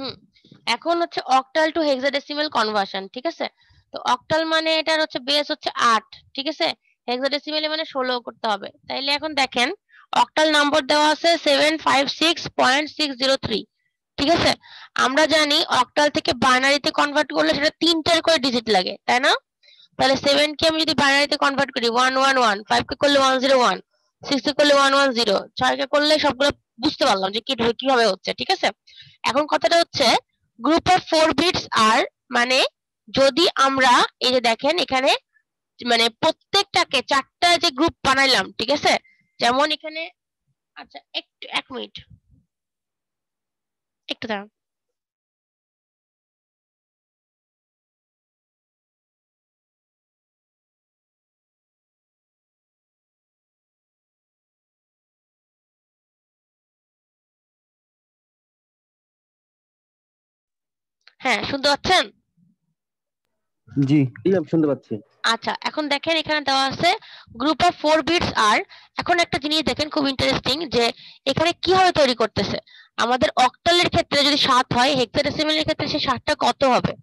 হুম, এখন হচ্ছে octal two hexadecimal conversion, ঠিক আছে? তো অক্টাল মানে এটার হচ্ছে বেস হচ্ছে 8, ঠিক আছে? হেক্সাডেসিমালে মানে 16 করতে হবে। তাইলে এখন দেখেন অক্টাল নম্বর দেওয়া আছে 756.603, ঠিক আছে? আমরা জানি অক্টাল থেকে বাইনারিতে কনভার্ট করলে সেটা 3টার করে ডিজিট লাগে, তাই না? তাহলে 7 কে আমি যদি বাইনারিতে কনভার্ট করি 111, 5 কে করলে 101, 6 কে করলে 110, 6 কে করলে সবগুলো বুঝতে পারলাম যে কিভাবে হচ্ছে, ঠিক আছে? এখন কথাটা হচ্ছে গ্রুপ অফ 4 বিটস আর মানে যদি আমরা এই যে দেখেন এখানে মানে প্রত্যেকটাকে 4টা যে গ্রুপ বানাইলাম, ঠিক আছে? যেমন এখানে আচ্ছা একটু 1 মিনিট একটু দাঁড়ান। হ্যাঁ, শুনতে পাচ্ছেন? জি জি ম্যাম, শুনতে পাচ্ছি। আচ্ছা, এখন দেখেন এখানে দেওয়া আছে গ্রুপ অফ 4 বিটস আর এখন একটা জিনিস দেখেন খুব ইন্টারেস্টিং যে এখানে কিভাবে তৈরি করতেছে। আমাদের অক্টালের ক্ষেত্রে যদি 7 হয়, হেক্সাডেসিমালের ক্ষেত্রে সে 7টা কত হবে?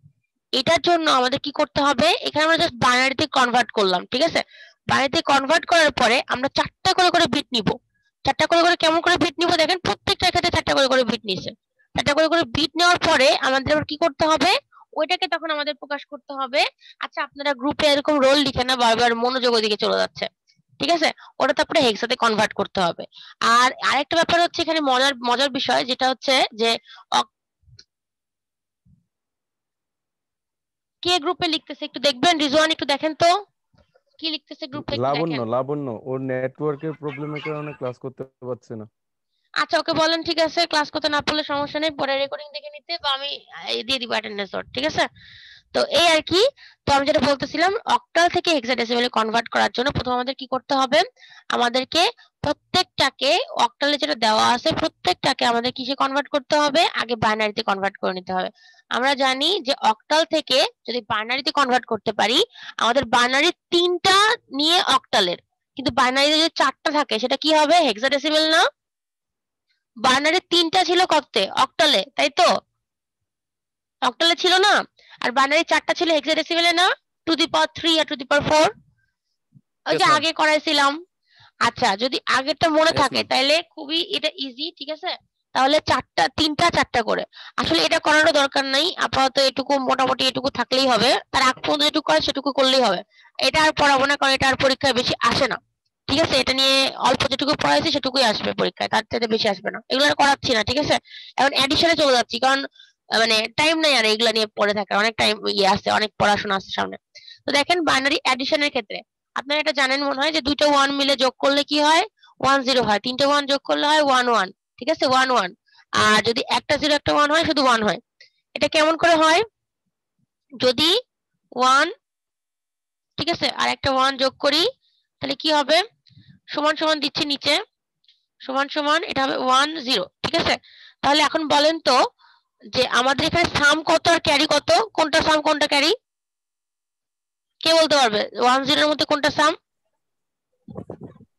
এটার জন্য আমাদের কি করতে হবে? এখানে আমরা জাস্ট বাইনারিতে কনভার্ট করলাম, ঠিক আছে? বাইনারিতে কনভার্ট করার পরে আমরা 4টা করে বিট নিব। 4টা করে কেমন করে বিট নিব দেখেন, প্রত্যেকটার ক্ষেত্রে 4টা করে বিট নিছে। 4টা করে বিট নেওয়ার পরে আমাদের আবার কি করতে হবে? ওইটাকে তখন আমাদের প্রকাশ করতে হবে। আচ্ছা, আপনারা গ্রুপে এরকম রোল লিখে না, বারবার মনোযোগ ওইদিকে চলে যাচ্ছে, ঠিক আছে? ওটা তারপরে হেক্সাতে কনভার্ট করতে হবে। আর আরেকটা ব্যাপার হচ্ছে এখানে মজার মজার বিষয় যেটা হচ্ছে যে কে গ্রুপে লিখতেছে একটু দেখবেন, রিজওয়ান একটু দেখেন তো কি লিখতেছে গ্রুপে, একটু লাবণ্য দেখেন। লাবণ্য ওর নেটওয়ার্কের প্রবলেমের কারণে ক্লাস করতে পারছে না। আচ্ছা, ওকে বলেন ঠিক আছে, ক্লাস করতে না পারলে সমস্যা নেই, পরে রেকর্ডিং দেখে নিতে বা আমি দিয়ে দিব অ্যাটেন্ডেন্স নোট, ঠিক আছে? তো এই আর কি। তো আমি যেটা বলতেছিলাম অক্টাল থেকে হেক্সাডেসিমালে কনভার্ট করার জন্য প্রথমে আমাদের কি করতে হবে? আমাদেরকে প্রত্যেকটাকে অক্টালে যেটা দেওয়া আছে প্রত্যেকটাকে আমাদের কিসে কনভার্ট করতে হবে? আগে বাইনারিতে কনভার্ট করে নিতে হবে। আমরা জানি যে অক্টাল থেকে যদি বাইনারিতে কনভার্ট করতে পারি, আমাদের বাইনারি 3টা নিয়ে অক্টালের, কিন্তু বাইনারিতে যদি 4টা থাকে সেটা কি হবে? হেক্সাডেসিমাল না? বাইনারি 3টা ছিল কতে? অক্টালে, তাই তো? অক্টালে ছিল না? আর বাইনারি 4টা ছিল হেক্সাডেসিমালে না? To the power 3 R to the পাওয়ার 4, ওই ইয়েস যে ম্যাম। আগে করাইছিলাম। আচ্ছা, যদি আগেরটা মনে ইয়েস থাকে ম্যাম। তাহলে খুবই এটা ইজি, ঠিক আছে? তাহলে 3টা করে। আসলে এটা করারও দরকার নাই, আপাতত এটুকু মোটামুটি এটুকু থাকলেই হবে, তার আগ পর্যন্ত যেটুকু করে সেটুকু করলেই হবে। এটা আর পড়াবো না, কারণ এটা আর পরীক্ষায় বেশি আসে না, ঠিক আছে? এটা নিয়ে অল্প যেটুকু পড়াইছি সেটুকুই আসবে পরীক্ষায়, তার থেকে বেশি আসবে না, এগুলো আর করাচ্ছি না, ঠিক আছে? এখন এডিশনে চলে যাচ্ছি, কারণ মানে টাইম নাই আর এগুলা নিয়ে পড়ে থাকার, অনেক টাইম ইয়ে আছে, অনেক পড়াশোনা আছে সামনে। তো দেখেন বাইনারি এডিশনের ক্ষেত্রে আপনারা এটা জানেন মনে হয় যে 2টা 1 মিলে যোগ করলে কি হয়? 10 হয়। 3টে 1 যোগ করলে হয় 11, ঠিক আছে? 11। আর যদি একটা 0 একটা 1 হয় শুধু 1 হয়। এটা কেমন করে হয়? যদি 1, ঠিক আছে, আর একটা 1 যোগ করি তাহলে কি হবে? সমান সমান দিচ্ছি নিচে, সমান সমান এটা হবে 1 0, ঠিক আছে? তাহলে এখন বলেন তো যে আমাদের এখানে সাম কত আর ক্যারি কত? কোনটা সাম কোনটা ক্যারি? কে বলতে পারবে 1 0 এর মধ্যে কোনটা সাম?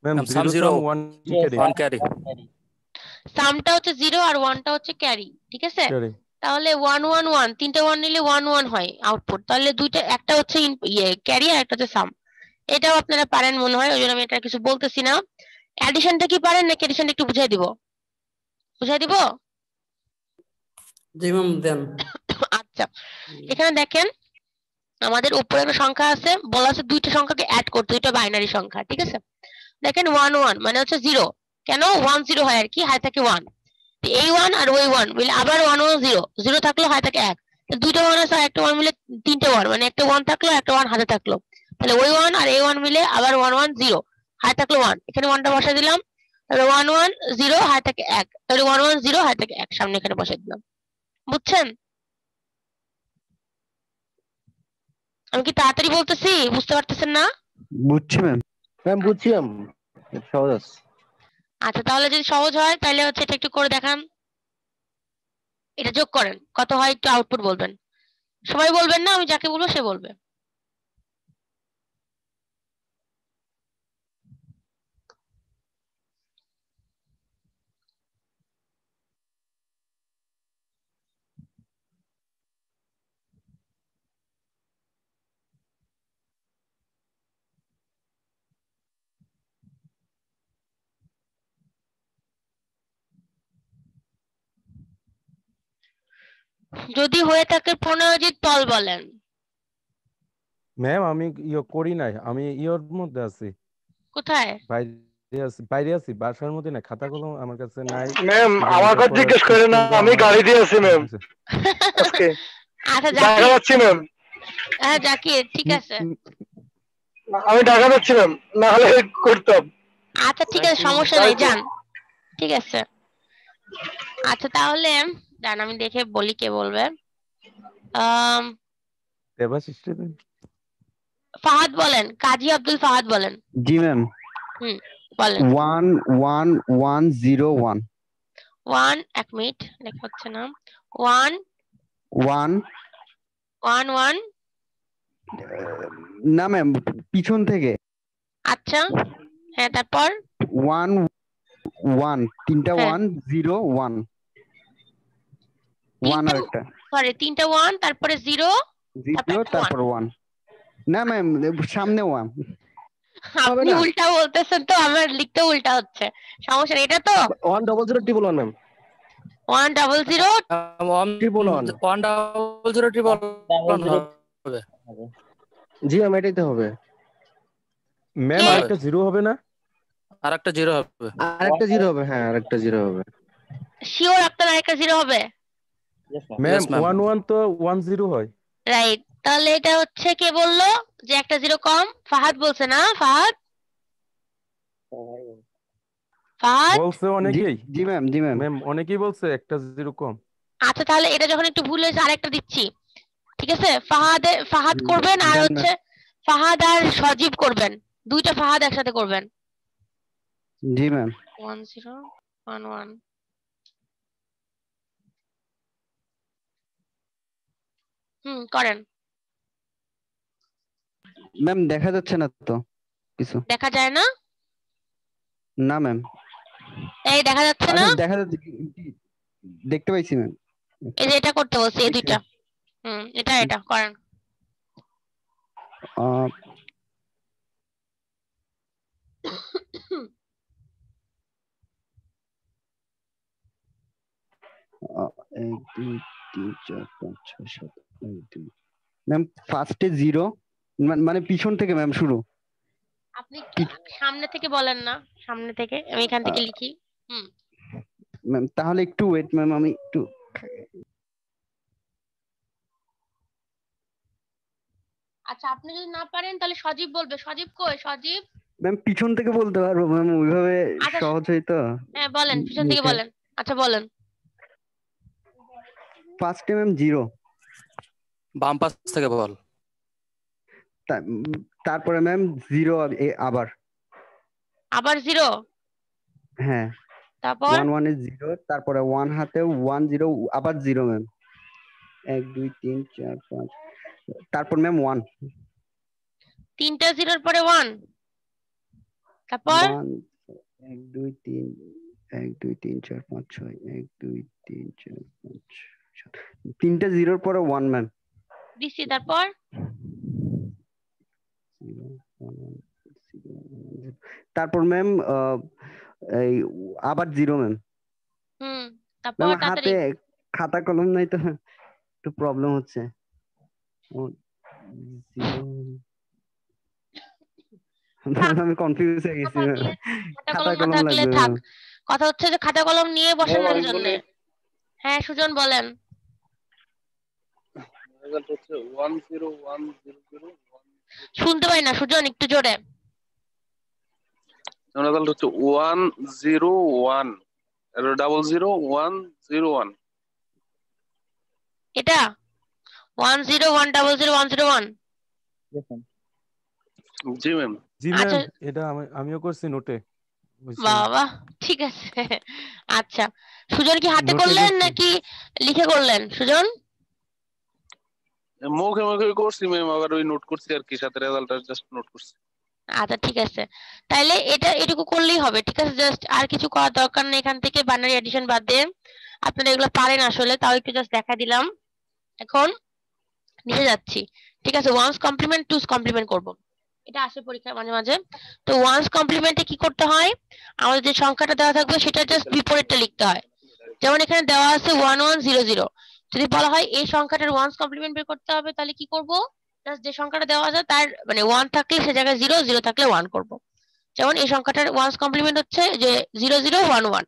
ম্যাম, ম্যাম সাম 0 জিরো সাম 1 ক্যারি। 1 ক্যারি। সামটা হচ্ছে 0 আর 1টা হচ্ছে ক্যারি, ঠিক আছে? ক্যারি। তাহলে 1 1 1, 3টে 1 নিলে 1 1 হয় আউটপুট। তাহলে দুইটা, একটা হচ্ছে ইয়ে ক্যারি আর একটা হচ্ছে সাম। এটাও আপনারা পারেন মনে হয়, ওই জন্য আমি এটা কিছু বলতেছি না। অ্যাডিশনটা কি পারেন নাকি অ্যাডিশনটা একটু বুঝাই দিব? বুঝাই দিব? জি ম্যাম দেন। আচ্ছা, এখানে দেখেন আমাদের উপরে একটা সংখ্যা আছে, বলা আছে দুইটা সংখ্যাকে অ্যাড করতে, দুইটা বাইনারি সংখ্যা, ঠিক আছে? দেখেন 1 1 মানে হচ্ছে 0, কেন 1 0 হয় আর কি, হাই থাকে 1। এই 1 আর ওই 1 মিলে আবার 1 1 0, 0 থাকলো হাই থাকে 1। দুইটা 1 আছে আর একটা 1 মিলে 3টে 1, মানে একটা 1 থাকলো একটা 1 হাতে থাকলো। তাহলে ওই 1 আর এই 1 মিলে আবার 1 1 0, হাই থাকলো 1, এখানে 1টা বসাই দিলাম। তাহলে 1 1 0 হাই থাকে 1, তাহলে 1 1 0 হাই থাকে 1, সামনে এখানে বসাই দিলাম। বুঝছেন? আমি কি তাড়াতাড়ি বলতেছি? বুঝতে পারতেছেন না? বুঝছি ম্যাম। ম্যাম বুঝছি আচ্ছা ম্যাম, এটা সহজ আছে। আচ্ছা, তাহলে যদি সহজ হয় তাহলে হচ্ছে এটা একটু করে দেখান। এটা যোগ করেন, কত হয় একটু আউটপুট বলবেন। সবাই বলবেন না, আমি যাকে বলবো সে বলবে। যদি হয়ে থাকে 15 জি তল বলেন। ম্যাম আমি করি নাই, আমি ইয়োর মধ্যে আছি, কোথায়? বাইরে আছি, বাসার মধ্যে না, খাতা কলম আমার কাছে নাই। ম্যাম এই যে আমার কথা লেখাপড়ার জিজ্ঞেস করেন না, স্কিলটা আমি আমার গাড়ি দিয়ে আছি ম্যাম আছে। আজকে আচ্ছা ঢাকা জাকির, যাচ্ছি ম্যাম, হ্যাঁ জাকির ঠিক উম, আছে। উম, আমি ঢাকা যাচ্ছি ম্যাম, না হলে করতাম। আচ্ছা ঠিক আছে, সমস্যা নাই, যান। ঠিক আছে। আচ্ছা তাহলে যান, আমি দেখে বলি কে বলবে। আম, দেবাশিস রে দেন। ফাহাদ বলেন, কাজী আব্দুল ফাহাদ বলেন। জি ম্যাম। হুম বলেন। 11101 এক মিনিট, লেখা হচ্ছে না। 1 1 1 1। না ম্যাম, পিছন থেকে আচ্ছা হ্যাঁ, তারপর 1 1 তিনটা হ্যাঁ 101 1 আর একটা সরি 3টা 1, তারপরে 0, 0 তারপর 1। না ম্যাম, সামনে 1 হবে আপনি না। উল্টা বলতেছেন তো, আমার লিখতে উল্টা হচ্ছে। সমস্যা নেই, এটা তো 100 ম্যাম। 100 জি ম্যাম, এটাই তো হবে। ম্যাম কে? আরেকটা জিরো হবে না? আরেকটা 0 হবে, হ্যাঁ আরেকটা 0 হবে। শিওর আপনার আরেকটা 0 হবে? ম্যাম 11 তো 10 হয়। রাইট, তাহলে এটা হচ্ছে কে বললো যে একটা 0 কম? ফাহাদ বলছে না? ফাহাদ বলছে অনেকেই। জি ম্যাম, জি ম্যাম। ম্যাম অনেকেই বলছে একটা জিরো কম। আচ্ছা তাহলে এটা যখন একটু ভুল হয়েছে আরেকটা দিচ্ছি, ঠিক আছে? ফাহাদ করবেন, আর দেন না। হচ্ছে ফাহাদ আর সজীব করবেন, দুইটা ফাহাদ একসাথে করবেন। জি ম্যাম। 1011 করেন। ম্যাম দেখা যাচ্ছে না তো কিছু। দেখা যায় না? না ম্যাম। এই দেখা যাচ্ছে না? আচ্ছা দেখা যাচ্ছে, দেখতে পাইছি ম্যাম। এই যে এটা করতে বলছি, এই দুইটা। এটা করেন। এক দুই তিন চার পাঁচ ছয় সাত, এক দুই। ম্যাম ফার্স্টে 0, মানে পিছন থেকে ম্যাম শুরু। আপনি একটু সামনে থেকে বলেন না, সামনে থেকে, আমি এখান থেকে লিখি। ম্যাম তাহলে একটু ওয়েট ম্যাম, আমি একটু। আচ্ছা আপনি যদি না পারেন তাহলে সজীব বলবে। সজীব কই? সজীব ম্যাম পিছন থেকে বলতে পারবো ম্যাম, ওইভাবে আচ্ছা সহজ হয়তো। হ্যাঁ বলেন, পিছন থেকে বলেন। আচ্ছা বলেন। ফার্স্টে ম্যাম 0, বাম পাশ থেকে বল। তারপরে ম্যাম 0 আবার 0, হ্যাঁ তারপর 1 এ 0, তারপরে 1 হাতে 1 0 আবার 0 ম্যাম। 1 2 3 4 5, তারপর ম্যাম 1। তিনটা 0-র পরে 1, তারপর 1 2 3 1 2 3 4 5 6 1 2 3 4 5 7, তিনটা 0-র পরে 1 ম্যাম। দিছি, তারপর 0 1 1 0 1 0, তারপর ম্যাম এই আবার 0 ম্যাম। তারপর ম্যাম তাড়াতাড়ি। হাতে খাতা কলম নাই তো একটু প্রবলেম হচ্ছে। আমি কনফিউজ হয়ে গেছি ম্যাম। খাতা খাতা কলম না কলম থাকলে লাগবে থাক। ম্যাম। কথা হচ্ছে যে খাতা কলম নিয়ে বসেন না দুজনে। হ্যাঁ সুজন বলেন। শুনতে পাই না সুজন, একটু জোরে। রেজাল্ট হচ্ছে 101 00101। এটা 101000101। জি ম্যাম। জি ম্যাম, আচ্ছা এটা আমিও করছি নোটে। বাবা ঠিক আছে। আচ্ছা সুজন কি হাতে নোটে করলেন করছি। নাকি লিখে করলেন সুজন? মুখে মুখে করছি ম্যাম, আবার ওই নোট করছি আর কি, সাথে রেজাল্টটা জাস্ট নোট করছি। আচ্ছা ঠিক আছে, তাইলে এটুকু করলেই হবে, ঠিক আছে? জাস্ট আর কিছু করার দরকার নেই এখান থেকে, বাইনারি এডিশন বাদ দিয়ে। আপনারা এগুলো পারেন আসলে, তাও একটু জাস্ট দেখা দিলাম। এখন নিচে যাচ্ছি, ঠিক আছে? ওয়ান্স কমপ্লিমেন্ট, টুস কমপ্লিমেন্ট করব, এটা আসে পরীক্ষায় মাঝে মাঝে। তো ওয়ান্স কমপ্লিমেন্টে কি করতে হয়, আমাদের যে সংখ্যাটা দেওয়া থাকবে সেটা জাস্ট বিপরীতটা লিখতে হয়। যেমন এখানে দেওয়া আছে 1100, যদি বলা হয় এই সংখ্যাটার ওয়ান্স কমপ্লিমেন্ট বের করতে হবে তাহলে কি করব, জাস্ট যে সংখ্যাটা দেওয়া আছে তার মানে 1 থাকলে সে জায়গায় 0, 0 থাকলে 1 করব। যেমন এই সংখ্যাটার ওয়ান্স কমপ্লিমেন্ট হচ্ছে যে 0 0 1 1,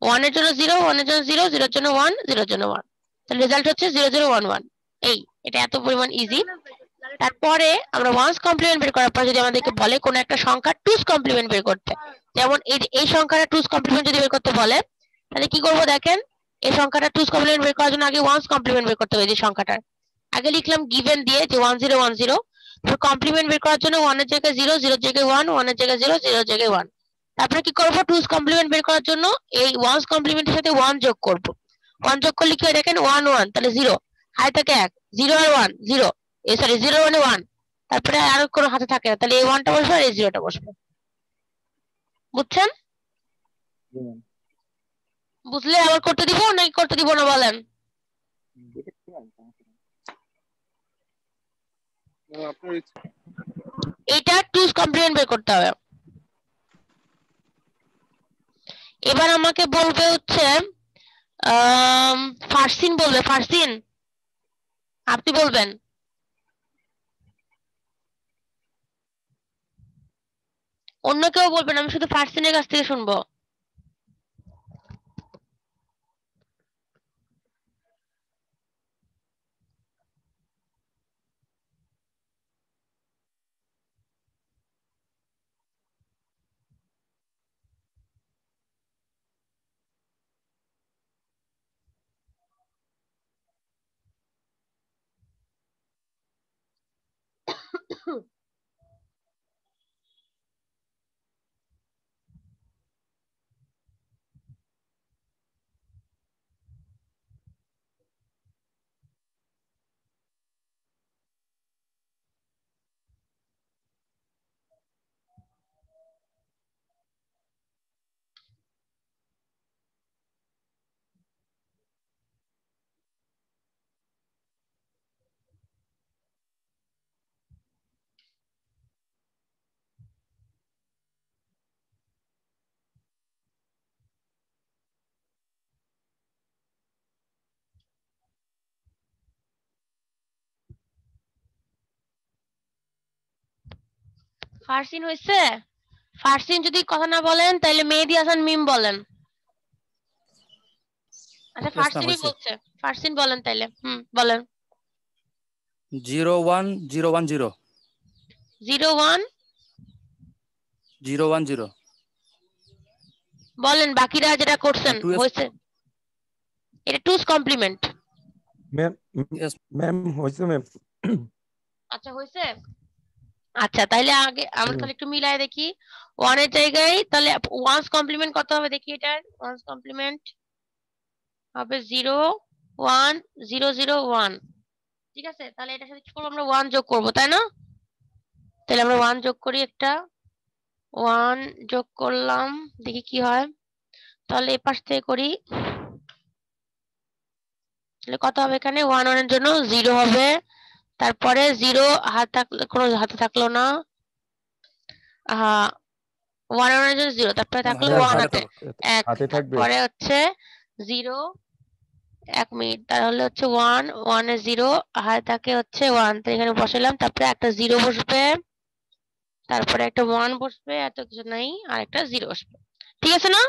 1 এর জন্য 0, 1 এর জন্য 0, 0 এর জন্য 1, 0 এর জন্য 1, তাহলে রেজাল্ট হচ্ছে 0 0 1 1। এটা এত পরিমাণ ইজি। তারপরে আমরা ওয়ান্স কমপ্লিমেন্ট বের করার পর যদি আমাদেরকে বলে কোন একটা সংখ্যা টুস কমপ্লিমেন্ট বের করতে, যেমন এই সংখ্যাটা টুস কমপ্লিমেন্ট যদি বের করতে বলে তাহলে কি করব দেখেন, এই সংখ্যাটা টুস কমপ্লিমেন্ট বের করার জন্য আগে ওয়ান্স কমপ্লিমেন্ট বের করতে হবে। যে সংখ্যাটার আগে লিখলাম গিভেন দিয়ে যে 1 0 1 0, তারপর কমপ্লিমেন্ট বের করার জন্য 1 এর জায়গায় 0, 0 এর জায়গায় 1, 1 এর জায়গায় 0, 0 এর জায়গায় 1। তারপরে কি করব, টুস কমপ্লিমেন্ট বের করার জন্য এই ওয়ান্স কমপ্লিমেন্টের সাথে 1 যোগ করব। 1 যোগ করলে কি হয় দেখেন 1 1, তাহলে 0 হাতে থাকে 1, 0 আর 1 0, সরি 0 মানে 1, তারপরে আর কোনো হাতে থাকে না, তাহলে এই 1টা বসবে আর এই 0টা বসবে। বুঝছেন? বুঝলে আবার করতে দিব নাকি করতে দিব না বলেন? আপনার ইচ্ছা। এটা টুস কমপ্লিমেন্ট বের করতে হবে। এবার আমাকে বলবে হচ্ছে ফারসিন বলবে, ফারসিন আপনি বলবেন। অন্য কেউ বলবেন, আমি শুধু ফারসিনের কাছ থেকে শুনবো। ফারসিন হইছে? ফারসিন যদি কথা না বলেন তাহলে মেহেদী হাসান মিম বলেন। আচ্ছা Yes, ma'am, ফারসিনই হয়েছে। বলছে, ফারসিন বলেন তাইলে। বলেন। 0 1 0 1 0 0 1 0 1 0 বলেন, বাকিরা যেটা করছেন 2s হয়েছে। এটা two's complement. Ma'am yes ma'am হয়েছে ম্যাম। আচ্ছা হয়েছে। আচ্ছা তাহলে আগে আমরা হুম। তাহলে একটু মিলাই দেখি। 1 এর জায়গায় তাহলে ওয়ান্স কমপ্লিমেন্ট কত হবে দেখি, এটার ওয়ান্স কমপ্লিমেন্ট হবে 0 1 0 0 1। ঠিক আছে, তাহলে এটার সাথে কি করবো আমরা 1 যোগ করব, তাই না? তাহলে আমরা 1 যোগ করি, একটা 1 যোগ করলাম, দেখি কি হয়। তাহলে এই পাশ থেকে করি, তাহলে কত হবে এখানে 1 1 এর জন্য 0 হবে, তারপরে 0 হাত থাকলে কোনো হাতে থাকলো না, 1 1 এর জন্য 0, তারপরে থাকলো হাতে 1 হাতে হাতে 1, হাতে থাকবে। তারপরে হচ্ছে 0 1 মিনিট, তাহলে হচ্ছে 1 1 এ 0 হাতে থাকে হচ্ছে 1, তো এখানে বসালাম, তারপরে একটা 0 বসবে, তারপরে একটা 1 বসবে, এত কিছু নাই, আর একটা 0 বসবে। ঠিক আছে না?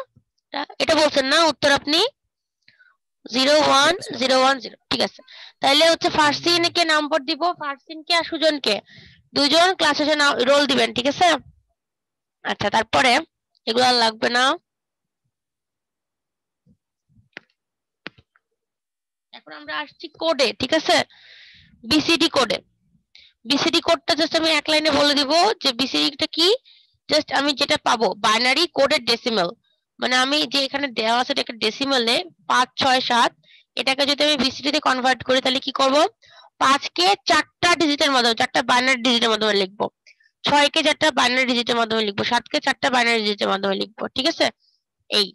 এটা বলছেন না উত্তর আপনি? 0 1 yes, ma'am. 0 1 0। ঠিক আছে, তাহলে হচ্ছে ফারসিনকে নাম্বার দিব, ফারসিনকে আর সুজনকে, দুইজন ক্লাসে এসে রোল দিবেন। ঠিক আছে? আচ্ছা তারপরে এগুলো আর লাগবে না। এখন আমরা আসছি কোডে। ঠিক আছে, বিসিডি কোডে। বিসিডি কোডটা জাস্ট আমি এক লাইনে বলে দিব যে বিসিডিটা কি। জাস্ট আমি যেটা পাবো বাইনারি কোডের ডেসিমাল, মানে আমি যে এখানে দেওয়া আছে এটাকে ডেসিমালে 5 6 7, এটাকে যদি আমি বিসিডি তে কনভার্ট করি তাহলে কি করব, 5 কে 4টা ডিজিটের মাধ্যমে, 4টা বাইনারি ডিজিটের মাধ্যমে লিখবো, 6 কে 4টা বাইনারি ডিজিটের মাধ্যমে লিখবো, 7 কে 4টা বাইনারি ডিজিটের মাধ্যমে লিখবো। ঠিক আছে? এই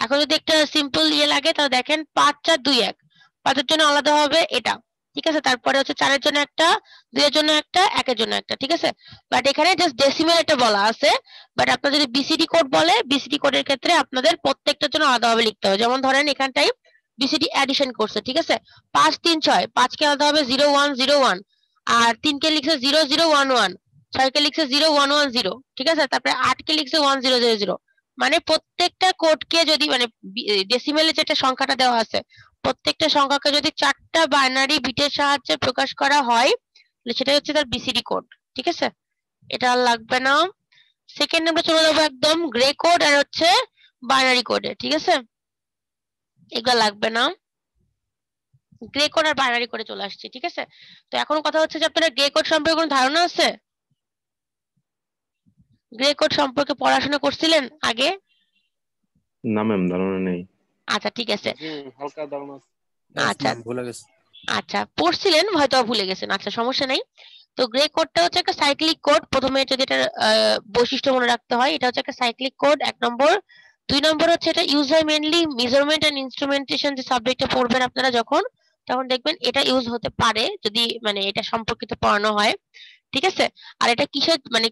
এখন যদি একটা সিম্পল ইয়ে লাগে তাহলে দেখেন 5 4 2 1, 5 এর জন্য আলাদা হবে এটা। ঠিক আছে, তারপরে হচ্ছে 4 এর জন্য একটা, 2 এর জন্য একটা, 1 এর জন্য একটা। ঠিক আছে, বাট এখানে জাস্ট ডেসিমাল এটা বলা আছে, বাট আপনারা যদি বিসিডি কোড বলে, বিসিডি কোডের ক্ষেত্রে আপনাদের প্রত্যেকটার জন্য আলাদাভাবে লিখতে হবে। যেমন ধরেন এখানটায় বিসিডি অ্যাডিশন করছে, ঠিক আছে? 5 3 6, 5 কে আলাদা হবে 0 1 0 1, আর 3 কে লিখছে 0 0 1 1, 6 কে লিখছে 0 1 1 0, ঠিক আছে? তারপরে 8 কে লিখছে 1 0 0 0। মানে প্রত্যেকটা কোডকে যদি মানে ডেসিমেলে যেটা সংখ্যাটা দেওয়া আছে, প্রত্যেকটা সংখ্যাকে যদি 4টা বাইনারি বিটের সাহায্যে প্রকাশ করা হয় তাহলে সেটা হচ্ছে তার বিসিডি কোড, ঠিক আছে? এটা আর লাগবে না। সেকেন্ড আমরা চলে যাবো একদম গ্রে কোড আর হচ্ছে বাইনারি কোডে, ঠিক আছে? এগুলো লাগবে না, গ্রে কোড আর বাইনারি কোডে চলে আসছে, ঠিক আছে? তো এখন কথা হচ্ছে যে আপনারা গ্রে কোড সম্পর্কে কোনো ধারণা আছে? গ্রে কোড সম্পর্কে পড়াশোনা করছিলেন আগে? না ম্যাম, ধারণা নেই। আচ্ছা ঠিক আছে, হালকা ধারণা। আচ্ছা ভুলে গেছি। আচ্ছা পড়ছিলেন হয়তো ভুলে গেছেন, আচ্ছা সমস্যা নাই। তো গ্রে কোডটা হচ্ছে একটা সাইক্লিক কোড, প্রথমে যদি এটা বৈশিষ্ট্য মনে রাখতে হয়, এটা হচ্ছে একটা সাইক্লিক কোড 1 নম্বর। 2 নম্বর হচ্ছে এটা ইউজ হয় মেইনলি মেজারমেন্ট এন্ড ইনস্ট্রুমেন্টেশন যে সাবজেক্টে পড়বেন আপনারা যখন, তখন দেখবেন এটা ইউজ হতে পারে যদি মানে এটা সম্পর্কিত পড়ানো হয়, ঠিক আছে? আর এটা কিসের মানে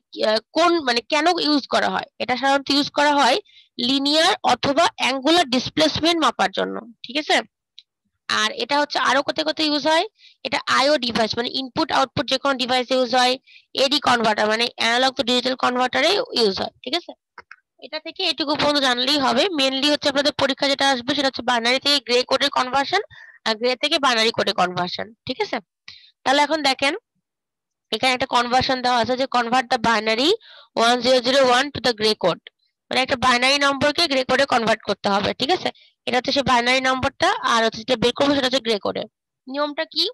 কোন মানে কেন ইউজ করা হয়? এটা সাধারণত ইউজ করা হয় লিনিয়ার অথবা অ্যাঙ্গুলার ডিসপ্লেসমেন্ট মাপার জন্য, ঠিক আছে? আর এটা হচ্ছে আরো কোথায় কোথায় ইউজ হয়, এটা আইও ডিভাইস মানে ইনপুট আউটপুট যে কোনো ডিভাইসে ইউজ হয়, এডি কনভার্টার মানে অ্যানালগ টু ডিজিটাল কনভার্টারে ইউজ হয়, ঠিক আছে? এটা থেকে এটুকু পর্যন্ত জানলেই হবে। মেইনলি হচ্ছে আপনাদের পরীক্ষা যেটা আসবে সেটা হচ্ছে বাইনারি থেকে গ্রে কোডের কনভার্সন আর গ্রে থেকে বাইনারি কোডে কনভার্সন, ঠিক আছে? তাহলে এখন দেখেন এখানে একটা কনভার্সন দেওয়া আছে যে convert the binary 1001 to the grey code, মানে একটা বাইনারি নম্বরকে গ্রে কোডে কনভার্ট করতে হবে, ঠিক আছে? এটা হচ্ছে সেই বাইনারি নম্বরটা, আর হচ্ছে যেটা বের করবো সেটা হচ্ছে গ্রে কোডে। নিয়মটা কি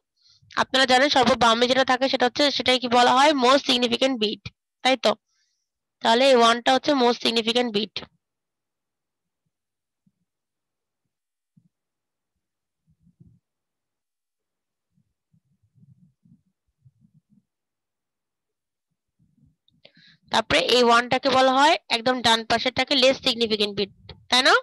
আপনারা জানেন, সর্ববামে যেটা থাকে সেটা হচ্ছে সেটাই কি বলা হয় মোস্ট সিগনিফিকেন্ট বিট, তাই তো? তাহলে এই 1টা হচ্ছে মোস্ট সিগনিফিকেন্ট বিট। তারপরে এই 1টাকে বলা হয় একদম ডান পাশেরটাকে লেস সিগনিফিকেন্ট বিট, তাই না?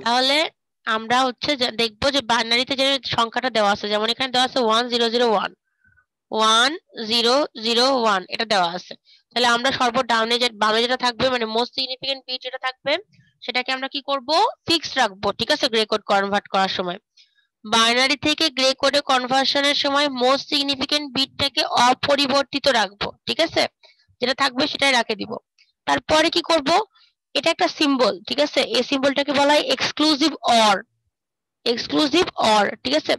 তাহলে আমরা হচ্ছে দেখবো যে বাইনারিতে যে সংখ্যাটা দেওয়া আছে, যেমন এখানে দেওয়া আছে 1001 1001 এটা দেওয়া আছে। তাহলে আমরা সর্বডাউনে যে বামে যেটা থাকবে মানে মোস্ট সিগনিফিকেন্ট বিট যেটা থাকবে সেটাকে আমরা কি করব ফিক্সড রাখবো, ঠিক আছে? গ্রে কোড কনভার্ট করার সময় বাইনারি থেকে গ্রে কোডে কনভার্সনের সময় মোস্ট সিগনিফিকেন্ট বিটটাকে অপরিবর্তিত রাখবো, ঠিক আছে? যেটা থাকবে সেটাই রেখে দিব। তারপরে কি করব, এটা একটা সিম্বল, ঠিক আছে? এই সিম্বলটাকে বলা হয় এক্সক্লুসিভ অর, এক্সক্লুসিভ অর, ঠিক আছে?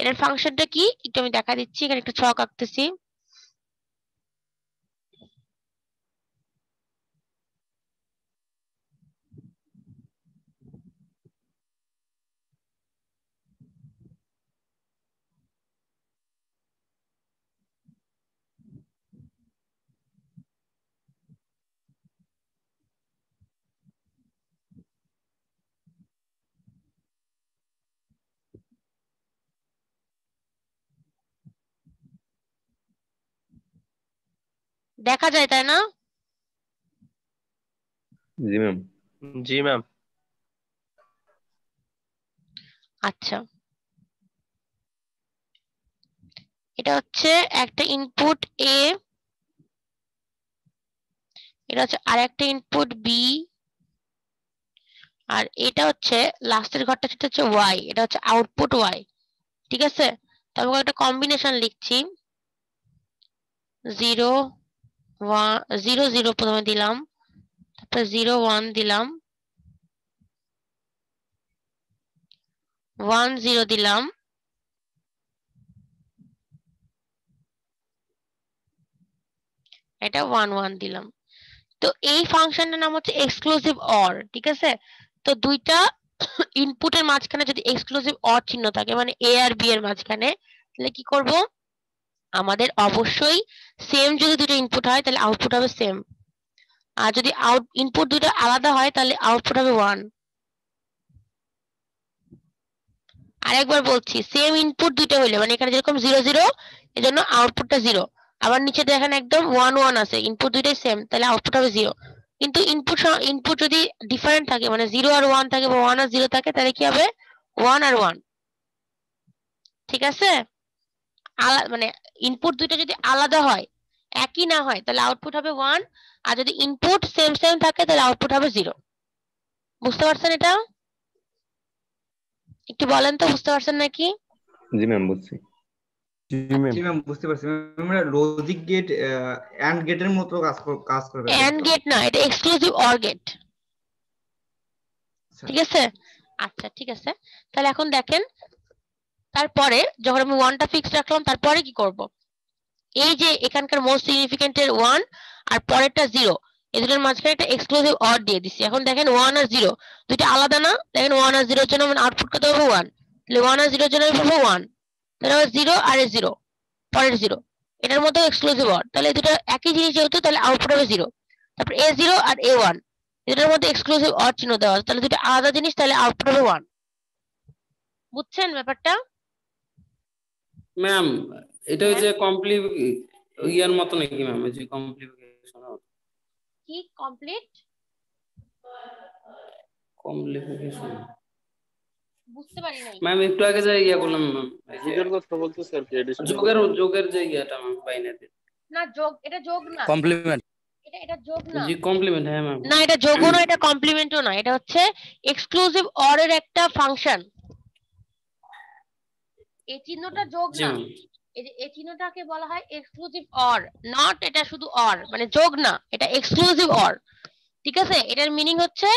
এটার ফাংশনটা কি একটু আমি দেখা দিচ্ছি, এখানে একটা ছক আঁকতেছি। দেখা যায় তাই না? জি ম্যাম। জি ম্যাম। আচ্ছা এটা হচ্ছে একটা ইনপুট এ, এটা হচ্ছে আরেকটা ইনপুট বি, আর এটা হচ্ছে লাস্টের ঘরটা সেটা হচ্ছে ওয়াই, এটা হচ্ছে আউটপুট ওয়াই, ঠিক আছে? তবে একটা কম্বিনেশন লিখছি 0 1 0 0 প্রথমে দিলাম, তারপর 0 1 দিলাম, 1 0 দিলাম, এটা 1 1 দিলাম। তো এই ফাংশনটার নাম হচ্ছে এক্সক্লুসিভ অর, ঠিক আছে? তো দুইটা ইনপুটের মাঝখানে যদি এক্সক্লুসিভ অর চিহ্ন থাকে মানে এ আর বি এর মাঝখানে, তাহলে কি করব আমাদের অবশ্যই সেম যদি দুটো ইনপুট হয় তাহলে আউটপুট হবে সেম, আর যদি ইনপুট দুটো আলাদা হয় তাহলে আউটপুট হবে 1। আরেকবার বলছি সেম ইনপুট দুটো হইলে মানে এখানে যেরকম 0 0 এজন্য আউটপুটটা 0, আবার নিচে দেখেন একদম 1 1 আছে, ইনপুট দুটোই সেম তাহলে আউটপুট হবে 0। কিন্তু ইনপুট যদি ডিফারেন্ট থাকে মানে 0 আর 1 থাকে বা 1 আর 0 থাকে তাহলে কি হবে 1 আর 1, ঠিক আছে? মানে ইনপুট দুটো যদি আলাদা হয় একই না হয় তাহলে আউটপুট হবে 1, আর যদি ইনপুট সেম সেম থাকে তাহলে আউটপুট হবে 0। বুঝতে পারছেন এটা? একটু বলেন তো, বুঝতে পারছেন নাকি? জি ম্যাম বুঝছি। জি ম্যাম। জি ম্যাম বুঝতে পারছি ম্যাম। লজিক গেট এন্ড গেটের মতো কাজ করবে তাই এন্ড তো? গেট না, এটা এক্সক্লুসিভ অর গেট। ঠিক আছে, আচ্ছা ঠিক আছে। তাহলে এখন দেখেন, তারপরে যখন আমি ওয়ানটা ফিক্স রাখলাম, তারপরে কি করব? এই যে এখানকার মোস্ট সিগনিফিকেন্ট এর 1 আর পরেরটা 0, এই দুটোর মাঝখানে একটা এক্সক্লুসিভ অর দিয়ে দিছি। এখন দেখেন 1 আর 0 দুটো আলাদা না? দেখেন 1 আর 0 এর জন্য আমার আউটপুট কত হবে? 1। তাহলে 1 আর 0 এর জন্য আমি পাবো 1। তাহলে আবার 0 আর 0 পরের 0, এটার মধ্যে এক্সক্লুসিভ অর, তাহলে এই দুটো একই জিনিস যেহেতু, তাহলে আউটপুট হবে 0। তারপর A0 আর A1 এটার মধ্যে এক্সক্লুসিভ অর চিহ্ন দেওয়া আছে, তাহলে দুটো আলাদা জিনিস, তাহলে আউটপুট হবে 1। বুঝছেন ব্যাপারটা? ম্যাম এটা হচ্ছে কমপ্লিট ইয়ার মতো নাকি ম্যাম? এই যে কমপ্লিকেশন কি কমপ্লিট? কমপ্লিকেশন বুঝতে পারি নাই ম্যাম। একটু আগে যে ইয়া করলাম ম্যাম, যোগের কথা বলতেছি আর কি, এডিশন। যোগের যে ইয়াটা ম্যাম বাইনারি না, যোগ, এটা যোগ না, কমপ্লিমেন্ট। এটা যোগ না। জি কমপ্লিমেন্ট, হ্যাঁ ম্যাম। না, এটা যোগও না, এটা কমপ্লিমেন্টও না, এটা হচ্ছে এক্সক্লুসিভ অর এর একটা ফাংশন। এই চিহ্নটা যোগ জি না, ম্যাম। এই চিহ্নটাকে বলা হয় এক্সক্লুসিভ অর, নট এটা শুধু অর, মানে যোগ না, এটা এক্সক্লুসিভ অর। ঠিক আছে, এটার মিনিং হচ্ছে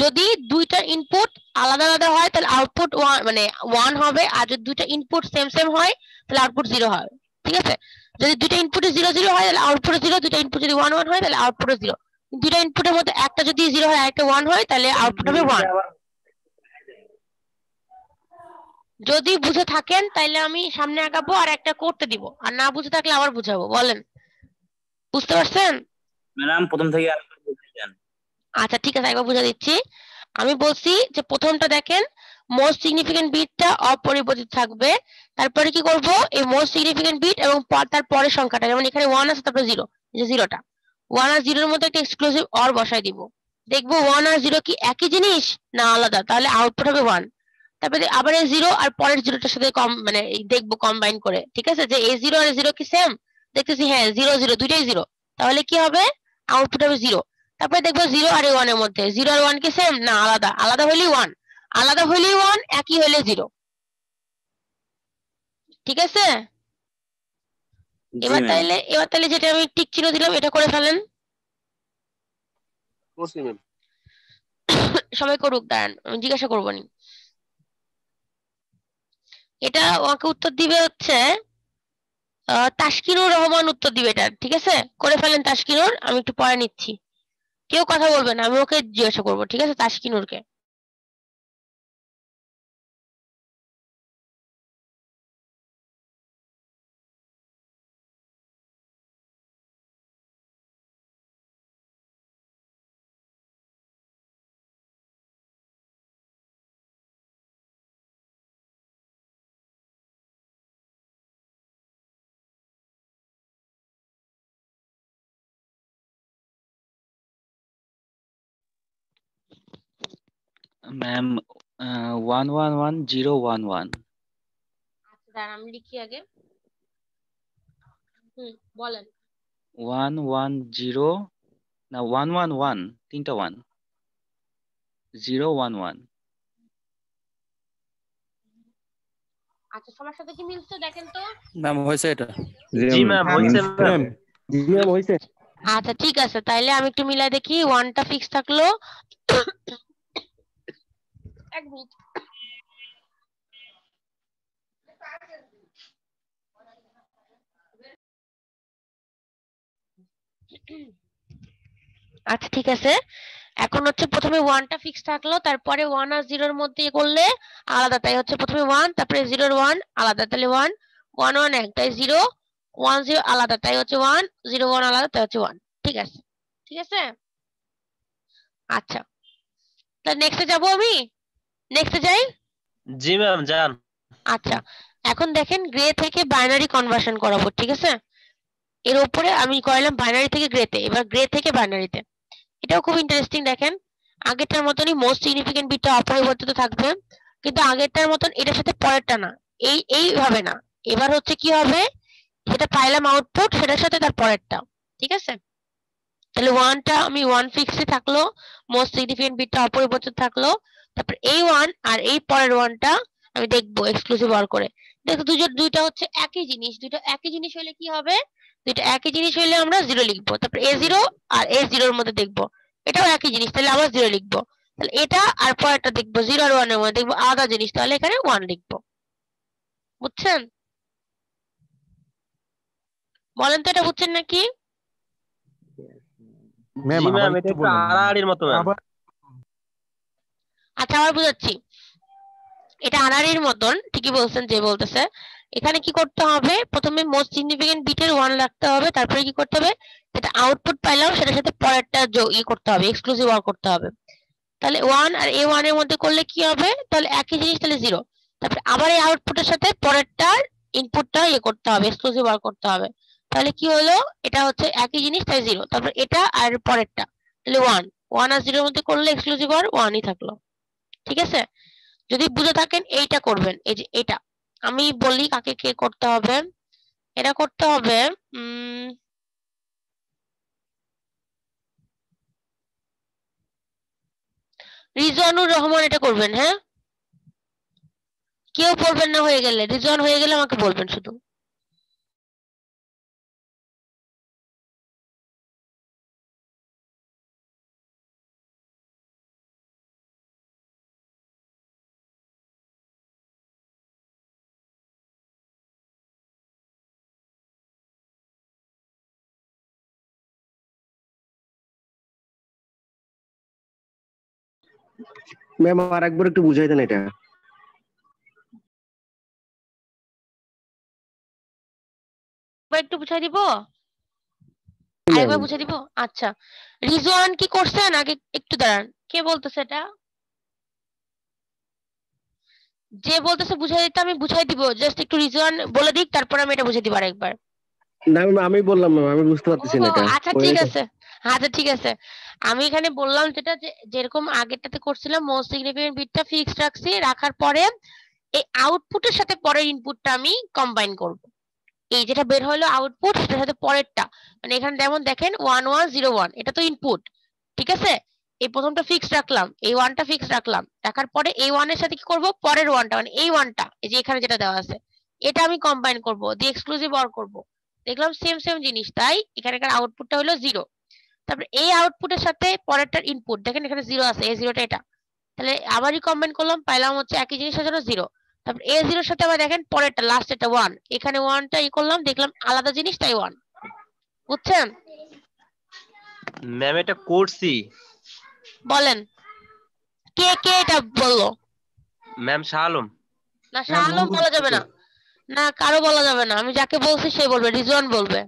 যদি দুইটা ইনপুট আলাদা আলাদা হয় তাহলে আউটপুট 1 মানে 1 হবে, আর যদি দুইটা ইনপুট সেম সেম হয় তাহলে আউটপুট 0 হবে। ঠিক আছে, যদি দুইটা ইনপুটে 0 0 হয় তাহলে আউটপুট 0, দুইটা ইনপুট যদি 1 1 হয় তাহলে আউটপুট 0। দুইটা ইনপুটের মধ্যে একটা যদি 0 হয় আর একটা 1 হয় তাহলে আউটপুট হবে 1। যদি বুঝে থাকেন তাহলে আমি সামনে আগাবো আর একটা করতে দিব, আর না বুঝে থাকলে আবার বুঝাবো। বলেন, বুঝতে পারছেন? ম্যাডাম প্রথম থেকে আরেকবার বলতে চান? আচ্ছা ঠিক আছে, একবার বুঝা দিচ্ছি। আমি বলছি যে প্রথমটা দেখেন, মোস্ট সিগনিফিকেন্ট বিটটা অপরিবর্তিত থাকবে। তারপরে কি করব, এই মোস্ট সিগনিফিকেন্ট বিট এবং তার পরের সংখ্যাটা, যেমন এখানে 1 আছে তারপরে 0, যে 0টা 1 আর 0 এর মধ্যে একটা এক্সক্লুসিভ অর বসাই দিব। দেখবো 1 আর 0 কি একই জিনিস না আলাদা, তাহলে আউটপুট হবে 1। তারপরে আবার এই 0 আর পরের 0টার সাথে মানে দেখবো কম্বাইন করে। ঠিক আছে, যে এই 0 আর 0 কি সেম? দেখতেছি হ্যাঁ 0 0 দুইটাই 0, তাহলে কি হবে? আউটপুট হবে 0। তারপরে দেখবো 0 আর 1 এর মধ্যে 0 আর 1 কি সেম না আলাদা? আলাদা হলেই 1, আলাদা হলেই 1, একই হলে 0। ঠিক আছে, জি এবার ম্যাম। তাহলে যেটা আমি টিক চিহ্ন দিলাম এটা করে ফেলেন। করছি ম্যাম। সবাই করুক, দাঁড়ান আমি জিজ্ঞাসা করবো নি। এটা ওকে উত্তর দিবে হচ্ছে তাসকিনুর রহমান উত্তর দিবে এটা। ঠিক আছে, করে ফেলেন তাসকিনুর, আমি একটু পরে নিচ্ছি। কেউ কথা বলবে না, আমি ওকে জিজ্ঞাসা করবো। ঠিক আছে, তাসকিনুরকে। ম্যাম 111011। আচ্ছা দাঁড়ান আমি লিখি আগে। বলেন। 110 না 111 তিনটা 1 011। আচ্ছা সবার সাথে কি মিলছে দেখেন তো? ম্যাম হয়েছে এটা? জি ম্যাম হয়েছে ম্যাম। জি ম্যাম হয়েছে। আচ্ছা ঠিক আছে, তাইলে আমি একটু মিলাই দেখি। 1টা ফিক্স থাকলো, এক মিনিট। আচ্ছা ঠিক আছে, এখন হচ্ছে প্রথমে 1টা ফিক্স থাকলো, তারপরে 1 আর 0 এর মধ্যে করলে আলাদা, তাই হচ্ছে প্রথমে 1 তারপরে 0 এর 1 আলাদা, তাহলে 1 1 1 1, তাই 0 1 0 আলাদা, তাই হচ্ছে 1 0 1 আলাদা, তাই হচ্ছে 1। ঠিক আছে, ঠিক আছে। আচ্ছা তাহলে নেক্সটে যাব আমি, নেক্সটে যাই। জি ম্যাম যান। আচ্ছা এখন দেখেন গ্রে থেকে বাইনারি কনভার্সন করাবো। ঠিক আছে, এর উপরে আমি করালাম বাইনারি থেকে গ্রেতে, এবার গ্রে থেকে বাইনারিতে। এটাও খুব ইন্টারেস্টিং। দেখেন আগেরটার মতনই মোস্ট সিগনিফিকেন্ট বিটটা অপরিবর্তিত থাকবে, কিন্তু আগেরটার মতন এটার সাথে পরেরটা না, এইভাবে না। এবার হচ্ছে কি হবে, যেটা পাইলাম আউটপুট সেটার সাথে তার পরেরটা। ঠিক আছে, তাহলে 1টা আমি 1 ফিক্সে থাকলো, মোস্ট সিগনিফিকেন্ট বিটটা অপরিবর্তিত থাকলো, তারপর এই 1 আর এই পরের 1টা আমি দেখবো এক্সক্লুসিভ ওয়ার করে। দেখো দুইটা হচ্ছে একই জিনিস, দুইটা একই জিনিস হলে কি হবে, দুইটা একই জিনিস হলে আমরা 0 লিখবো, তারপর A0 আর A0 এর মধ্যে দেখবো এটাও একই জিনিস, তাহলে আবার 0 লিখবো। তাহলে এটা আর পরেরটা দেখবো 0 আর 1 এর মধ্যে দেখবো আলাদা জিনিস, তাহলে এখানে 1 লিখবো। বুঝছেন? বলেন তো এটা বুঝছেন নাকি? ম্যাম জি আবার ম্যাম, এটা একটু একটু বলেন। আড়াআড়ির মতো ম্যাম। আবার আচ্ছা আবার বুঝাচ্ছি, এটা আনারির মতন ঠিকই বলছেন যে বলতেছে। এখানে কি করতে হবে, প্রথমে মোস্ট সিগনিফিকেন্ট বিটের 1 রাখতে হবে, তারপরে কি করতে হবে, যেটা আউটপুট পাইলাম সেটার সাথে পরেরটা করতে হবে, এক্সক্লুসিভ ওয়ার করতে হবে। তাহলে 1 আর A1 এর মধ্যে করলে কি হবে, তাহলে একই জিনিস, তাহলে 0। তারপরে আবার এই আউটপুটের সাথে পরেরটার ইনপুটটা করতে হবে, এক্সক্লুসিভ ওয়ার করতে হবে। তাহলে কি হলো, এটা হচ্ছে একই জিনিস তাই 0, তারপর এটা আর পরেরটা তাহলে 1 আর 0 এর মধ্যে করলে এক্সক্লুসিভ ওয়ার 1ই থাকলো। ঠিক আছে? যদি বুঝে থাকেন এইটা করবেন, এই যে এটা আমি বলি কাকে কে করতে হবে। এটা করতে হবে রিজওয়ানুর রহমান, এটা করবেন। হ্যাঁ, কেউ পড়বেন না, হয়ে গেলে রিজওয়ান হয়ে গেলে আমাকে বলবেন শুধু। ম্যাম আর একবার একটু বুঝাই দেন এটা। একটু বুঝাই দিব, আরেকবার বুঝাই দিব। আচ্ছা, রিজওয়ান কি করছেন আগে একটু দাঁড়ান, কে বলতেছে এটা? যে বলতেছে বুঝাই দিতে আমি বুঝাই দিব, জাস্ট একটু রিজওয়ান বলে দিক, তারপর আমি এটা বুঝাই দিব আরেকবার। না ম্যাম আমি বললাম ম্যাম, আমি বুঝতে পারতেছি না এটা। আচ্ছা ঠিক আছে, আচ্ছা ঠিক আছে। আমি এখানে বললাম যেটা যেরকম আগেরটাতে করছিলাম, মোস্ট সিগনিফিকেন্ট বিটটা ফিক্সড রাখছি, রাখার পরে এই আউটপুটের সাথে পরের ইনপুটটা আমি কম্বাইন করব। এই যেটা বের হলো আউটপুট সেটার সাথে পরেরটা, মানে এখানে যেমন দেখেন 1101 এটা তো ইনপুট, ঠিক আছে? এই প্রথমটা ফিক্সড রাখলাম, এই 1টা ফিক্সড রাখলাম, রাখার পরে এই 1 এর সাথে কি করব, পরের 1টা মানে এই 1টা, এই যে এখানে যেটা দেওয়া আছে এটা আমি কম্বাইন করব, দিয়ে এক্সক্লুসিভ অর করব। দেখলাম সেম সেম জিনিস, তাই এখানকার আউটপুটটা হলো 0। তারপর এই আউটপুটের সাথে পরেরটার ইনপুট, দেখেন এখানে 0 আছে, এই 0টা এটা, তাহলে আবারই কম্বাইন করলাম, পাইলাম হচ্ছে একই জিনিসের জন্য 0। তারপর A0 এর সাথে আবার দেখেন পরেরটা লাস্টেরটা 1, এখানে 1টা করলাম, দেখলাম আলাদা জিনিস তাই 1। বুঝছেন? ম্যাম এটা করছি। বলেন কে কে এটা বললো? ম্যাম শাহ আলম। না শাহ আলম বলা যাবে না, না কারো বলা যাবে না, আমি যাকে বলছি সে বলবে, রিজওয়ান বলবে।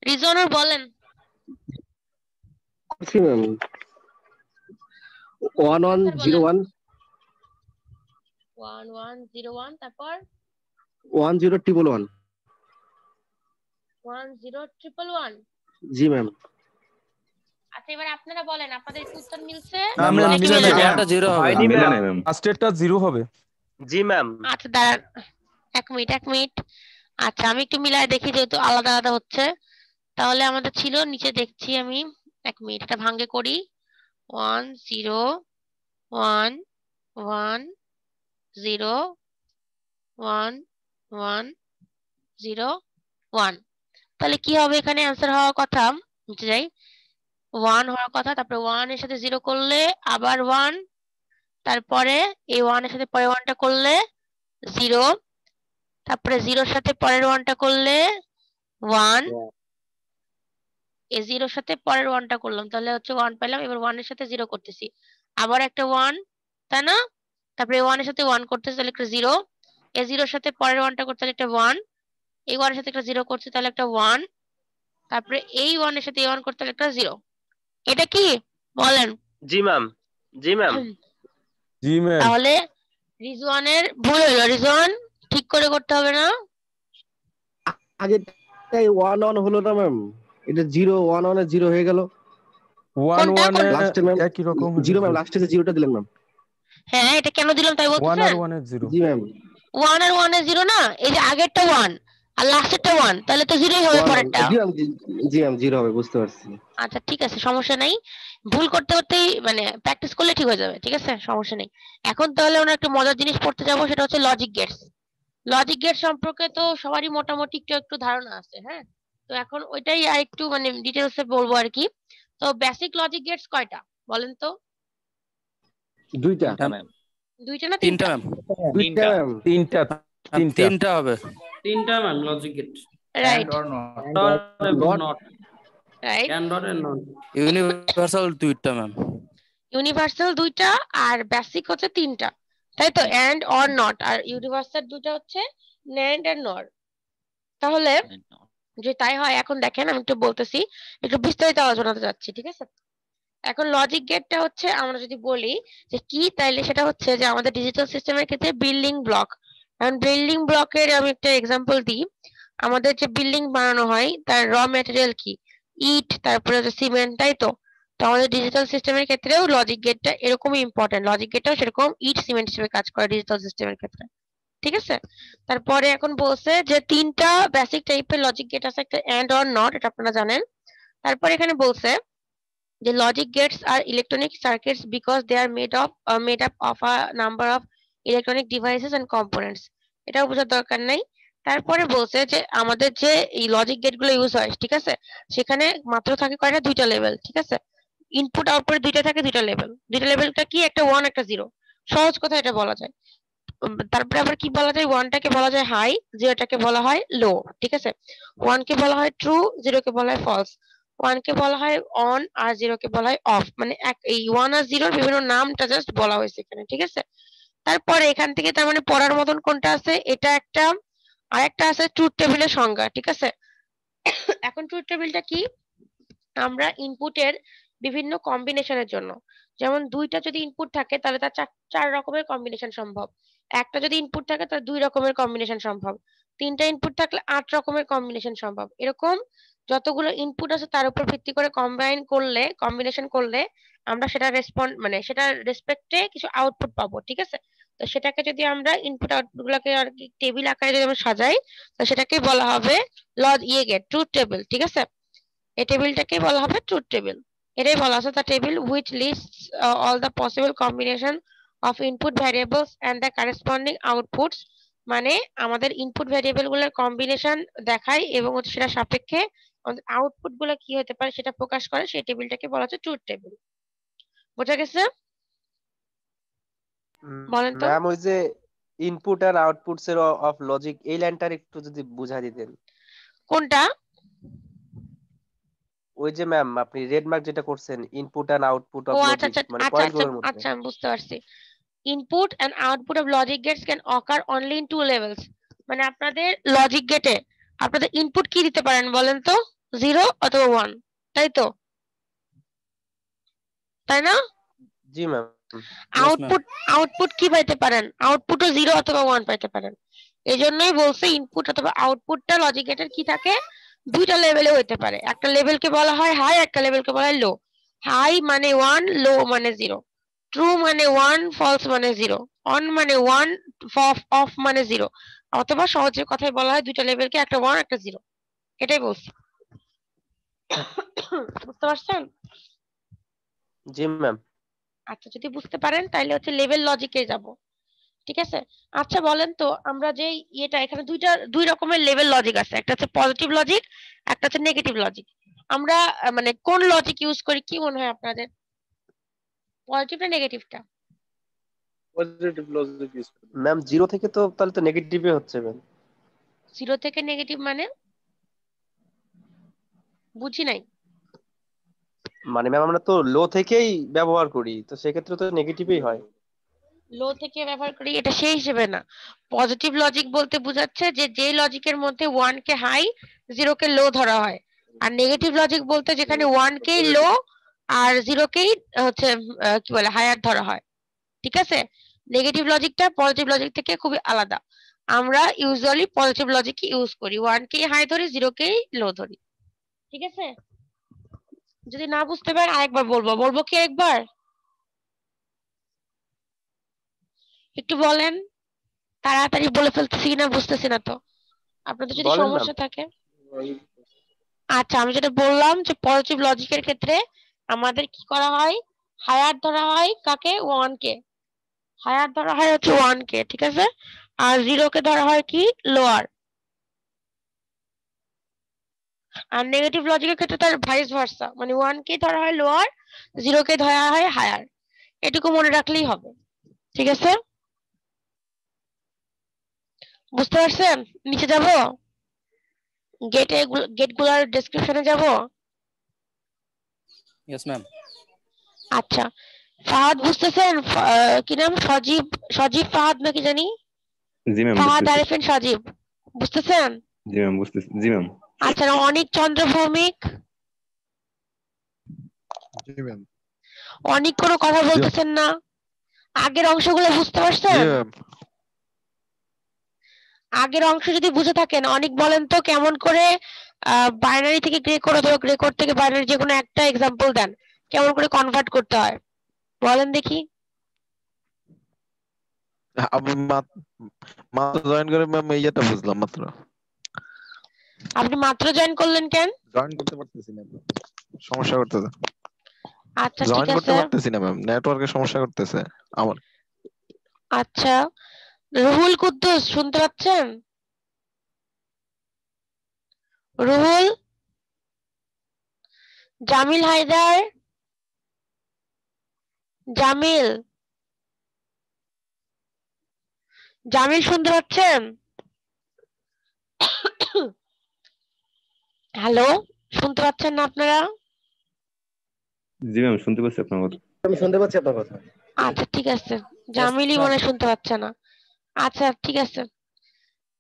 রিজওয়ানুর বলেন। করছি ম্যাম 1101 1101 তারপর 10111। 10111। জি ম্যাম। আচ্ছা এবার আপনারা বলেন, আপনাদের কি উত্তর মিলছে না ম্যাম, নাকি মিলে মিলে না, না? পরেরটা 0 হবে। হয়নি মিলে ম্যাম। নাই ম্যাম। লাস্টেরটা 0 হবে। জি ম্যাম। আচ্ছা দাঁড়ান, এক মিনিট। আচ্ছা আমি একটু মিলায় দেখি, যেহেতু আলাদা আলাদা হচ্ছে। তাহলে আমাদের ছিল, নিচে দেখছি আমি, এক মিনিট এটা ভাঙ্গে করি। 101101101। তাহলে কি হবে, এখানে অ্যান্সার হওয়ার কথা, নিচে যাই, 1 হওয়ার কথা, তারপরে 1 এর সাথে 0 করলে আবার 1, তারপরে এই 1 এর সাথে পরের 1টা করলে 0, তারপরে 0 এর সাথে পরের 1টা করলে 1, এই 0 এর সাথে পরের 1টা করলাম, তাহলে হচ্ছে 1 পেলাম। এবার 1 এর সাথে 0 করতেছি, আবার একটা 1, তাই না? তারপরে 1 এর সাথে 1 করতেছি, তাহলে একটা 0, এই জিরোর সাথে পরের ওয়ানটা করতে হলে একটা ওয়ান, এই ওয়ানের সাথে একটা জিরো করছে তাহলে একটা ওয়ান, তারপরে এই ওয়ানের সাথে এই ওয়ান করতে হলে একটা জিরো। এটা কি বলেন? জি ম্যাম। জি ম্যাম। জি ম্যাম। তাহলে রিজওয়ানের ভুল হলো, রিজওয়ান ঠিক করে করতে হবে না? আগেরটাই 1 1 হলো না ম্যাম, এটা 0 1 1 এ 0 হয়ে গেল। 1 কোনটা 1 এ লাস্টে ম্যাম একই রকম 0 ম্যাম, হয়েছে। লাস্টে যে 0টা দিলেন ম্যাম। হ্যাঁ, এটা কেন দিলাম তাই 1 আর বলতেছেন? 1 এর 0। জি ম্যাম। 1 আর 1 এ 0 না, এই যে আগেরটা 1 আর লাস্টেরটা 1, তাহলে তো 0ই হবে 1 পরেরটা। জি ম্যাম, জি ম্যাম 0 হবে, বুঝতে পারছি। আচ্ছা ঠিক আছে, সমস্যা নাই। ভুল করতে করতেই মানে প্র্যাকটিস করলে ঠিক হয়ে যাবে, ঠিক আছে, সমস্যা নেই। এখন তাহলে আমরা একটা মজার জিনিস পড়তে যাব, সেটা হচ্ছে লজিক গেটস। লজিক গেট সম্পর্কে তো সবারই মোটামুটি একটু একটু ধারণা আছে, হ্যাঁ। তো এখন ওইটাই আর একটু মানে ডিটেলসে বলবো আর কি। তো বেসিক লজিক গেটস কয়টা বলেন তো? দুইটা। দুইটা না তিনটা তিনটা? ম্যাম। দুইটা ম্যাম। তিনটা তিনটা হবে। তিনটা ম্যাম লজিক গেট। রাইট এবং not. Right. AND OR AND NOT. Universal দুইটা ম্যাম। ইউনিভার্সাল দুইটা আর বেসিক হচ্ছে তিনটা, তাই তো? AND OR NOT. আর ইউনিভার্সাল দুটো হচ্ছে ন্যান্ড আর নর। তাহলে যে তাই হয়, এখন দেখেন আমি একটু বলতেছি, একটু বিস্তারিত আলোচনাতে যাচ্ছি, ঠিক আছে। এখন লজিক গেটটা হচ্ছে আমরা যদি বলি যে কি, তাইলে সেটা হচ্ছে যে আমাদের ডিজিটাল সিস্টেমের ক্ষেত্রে বিল্ডিং ব্লক। এখন বিল্ডিং ব্লকের আমি একটা এক্সাম্পল দিই। আমাদের যে বিল্ডিং বানানো হয় তার র ম্যাটেরিয়াল কি? ইট, তারপরে হচ্ছে সিমেন্ট, তাই তো? তো আমাদের ডিজিটাল সিস্টেমের ক্ষেত্রেও লজিক গেটটা এরকমই ইম্পর্টেন্ট। লজিক গেটটাও সেরকম ইট সিমেন্ট হিসেবে কাজ করে ডিজিটাল সিস্টেমের ক্ষেত্রে, ঠিক আছে। তারপরে এখন বলছে যে তিনটা বেসিক টাইপের লজিক গেট আছে, একটা এন্ড অর নট, এটা আপনারা জানেন। তারপর এখানে বলছে যে logic gates are electronic circuits because they are made up of a number of electronic devices and components. এটাও বোঝার দরকার নাই। তারপরে বলছে যে আমাদের যে এই লজিক গেট গুলো ইউজ হয়, ঠিক আছে, সেখানে মাত্র থাকে কয়টা? দুইটা লেভেল, ঠিক আছে। ইনপুট আউটপুট দুইটা থাকে, দুইটা লেভেল। দুইটা লেভেলটা কি? একটা 1 একটা 0, সহজ কথা এটা বলা যায়। তারপরে আবার কি বলা যায়? 1 টাকে বলা যায় হাই, 0টাকে বলা হয় লো, ঠিক আছে। 1 কে বলা হয় ট্রু, 0 কে বলা হয় ফলস। 1 কে বলা হয় অন আর 0 কে বলা হয় অফ। মানে এই 1 আর 0 এর বিভিন্ন নামটা জাস্ট বলা হয়েছে এখানে, ঠিক আছে। তারপরে এখান থেকে তার মানে পড়ার মতন কোনটা আছে? এটা একটা, আরেকটা আছে ট্রুথ টেবিলের সংজ্ঞা, ঠিক আছে। এখন ট্রুথ টেবিলটা কি? আমরা ইনপুটের বিভিন্ন কম্বিনেশনের জন্য, যেমন দুইটা যদি ইনপুট থাকে তাহলে তার চার রকমের কম্বিনেশন সম্ভব। একটা যদি ইনপুট থাকে তার 2 রকমের কম্বিনেশন সম্ভব। তিনটা ইনপুট থাকলে 8 রকমের কম্বিনেশন সম্ভব। এরকম যতগুলো ইনপুট আছে তার উপর ভিত্তি করে কম্বিনেশন করলে আমরা সেটা মানে সেটার রেসপেক্টে কিছু আউটপুট পাবো, ঠিক আছে। তো সেটাকে যদি আমরা ইনপুট আউটপুট গুলাকে আর কি টেবিল আকারে যদি আমরা সাজাই, তো সেটাকে বলা হবে ট্রুথ টেবিল, ঠিক আছে। এই টেবিলটাকে বলা হবে ট্রুথ টেবিল। এটাই বলা আছে, the table which lists all the possible combination of input variables and the corresponding outputs, মানে আমাদের ইনপুট ভ্যারিয়েবল গুলোর কম্বিনেশন দেখায় এবং হচ্ছে সেটা সাপেক্ষে আমাদের আউটপুট গুলো কি হতে পারে সেটা প্রকাশ করে। সেই টেবিলটাকে বলা হচ্ছে ট্রুথ টেবিল। বোঝা গেছে? বলেন তো। ম্যাম ওই যে ইনপুট আর আউটপুটস এর অফ লজিক, এই লাইনটার একটু যদি বুঝাই দিতেন। কোনটা? ওই যে ম্যাম আপনি রেড মার্ক যেটা করছেন, ইনপুট এন্ড আউটপুট অফ ও আচ্ছা লজিক, আচ্ছা মানে আচ্ছা পয়েন্ট আচ্ছা গুলোর মধ্যে। আচ্ছা, আমি বুঝতে পারছি। Input and output of logic gates can occur only in 2 levels. মানে আপনাদের লজিক গেটে আপনাদের ইনপুট কি দিতে পারেন বলেন তো? 0 অথবা 1, তাই তো? তাই না? জি ম্যাম। আউটপুট কি পাইতে পারেন? আউটপুটও 0 অথবা 1 পাইতে পারেন। এজন্যই বলছে ইনপুট অথবা আউটপুটটা লজিক গেটের কি থাকে? দুইটা লেভেলে হইতে পারে। একটা লেভেলকে বলা হয় হাই, একটা লেভেলকে বলা হয় লো। হাই মানে 1, লো মানে 0, ট্রু মানে 1, ফলস মানে 0, অন মানে 1, অফ মানে 0। অথবা সহজে কথায় বলা হয় দুইটা লেভেলকে একটা 1 একটা 0। এটাই বলছি। বুঝতে পারছেন? জি ম্যাম। আচ্ছা, যদি বুঝতে পারেন তাহলে হচ্ছে লেভেল লজিকে যাব, ঠিক আছে। আচ্ছা বলেন তো, আমরা যে এটা এখানে দুই রকমের লেভেল লজিক আছে, একটা হচ্ছে পজিটিভ লজিক, একটা হচ্ছে নেগেটিভ লজিক। আমরা মানে কোন লজিক ইউজ করি কি মনে হয় আপনাদের? পজিটিভ না নেগেটিভটা? পজিটিভ লজিক ইউজ করি ম্যাম। 0 থেকে তো তাহলে তো নেগেটিভই হচ্ছে ম্যাম। 0 থেকে নেগেটিভ মানে বুঝি নাই। মানে ম্যাম আমরা তো লো থেকেই ব্যবহার করি, তো সেক্ষেত্রে তো নেগেটিভই হয়। লো থেকে ব্যবহার করি এটা সেই হিসেবে না। পজিটিভ লজিক বলতে বোঝাচ্ছে যে যে লজিকের মধ্যে 1 কে হাই 0 কে লো ধরা হয়, আর নেগেটিভ লজিক বলতে যেখানে 1 কেই লো আর 0 কেই হচ্ছে কি বলে হায়ার ধরা হয়। ঠিক আছে, নেগেটিভ লজিকটা পজিটিভ লজিক থেকে খুবই আলাদা। আমরা ইউজুয়ালি পজিটিভ লজিক ইউজ করি, 1 কে হাই ধরি 0 কে লো ধরি। ঠিক আছে, যদি না বুঝতে পারেন আরেকবার বলবো কি একবার একটু বলেন, তাড়াতাড়ি বলে ফেলতেছি কিনা বুঝতেছি না তো, আপনাদের যদি বলেন ম্যাম। সমস্যা থাকে। আচ্ছা, আমি যেটা বললাম যে পজিটিভ লজিকের ক্ষেত্রে আমাদের কি করা হয়, হায়ার ধরা হয় কাকে, 1 কে হায়ার ধরা হয় হচ্ছে 1 কে, ঠিক আছে, আর 0 কে ধরা হয় কি লোয়ার। আর নেগেটিভ লজিকের ক্ষেত্রে তার ভাইস ভার্সা, মানে 1 কে ধরা হয় লোয়ার, 0 কে ধরা হয় হায়ার। এটুকু মনে রাখলেই হবে। ঠিক আছে, বুঝতে পারছেন? নিচে যাব, গেটগুলোর ডেসক্রিপশনে যাব। Yes ma'am. আচ্ছা, ফাহাদ বুঝতেছেন? কি নাম, সজীব ফাহাদ নাকি জানি, জি ম্যাম ফাহাদ বুঝতেছি। আরিফিন সজীব, বুঝতেছেন? জি ম্যাম বুঝতেছি। জি ম্যাম। আচ্ছা, অনিক চন্দ্র ভৌমিক, জি ম্যাম। অনেক কোনো কথা বলতেছেন না, আগের অংশগুলো বুঝতে পারছেন? আগের অংশ যদি বুঝে থাকেন অনেক বলেন তো কেমন করে বাইনারি থেকে গ্রে করে অথবা গ্রে কোড থেকে বাইনারি যে কোনো একটা এক্সাম্পল দেন, কেমন করে কনভার্ট করতে হয় বলেন দেখি। আমি মাত্র জয়েন করে ম্যাম ইয়েটা বুঝলাম মাত্র। আপনি মাত্র জয়েন করলেন কেন? জয়েন করতে পারতেছি না, সমস্যা করতেছে। আচ্ছা ঠিক জয়েন করতে আছে। পারতেছি না ম্যাম, নেটওয়ার্কের সমস্যা করতেছে আমার। আচ্ছা, রুহুল কুদ্দুস শুনতে পাচ্ছেন? রুহুল, জামিল হায়দার, জামিল, জামিল শুনতে পাচ্ছেন? হ্যালো, শুনতে পাচ্ছেন না আপনারা? জি ম্যাম শুনতে পাচ্ছি আপনার কথা। আমি শুনতে পাচ্ছি আপনার কথা। আচ্ছা ঠিক আছে, জামিলই মনে হয় শুনতে পাচ্ছে না। আচ্ছা ঠিক আছে,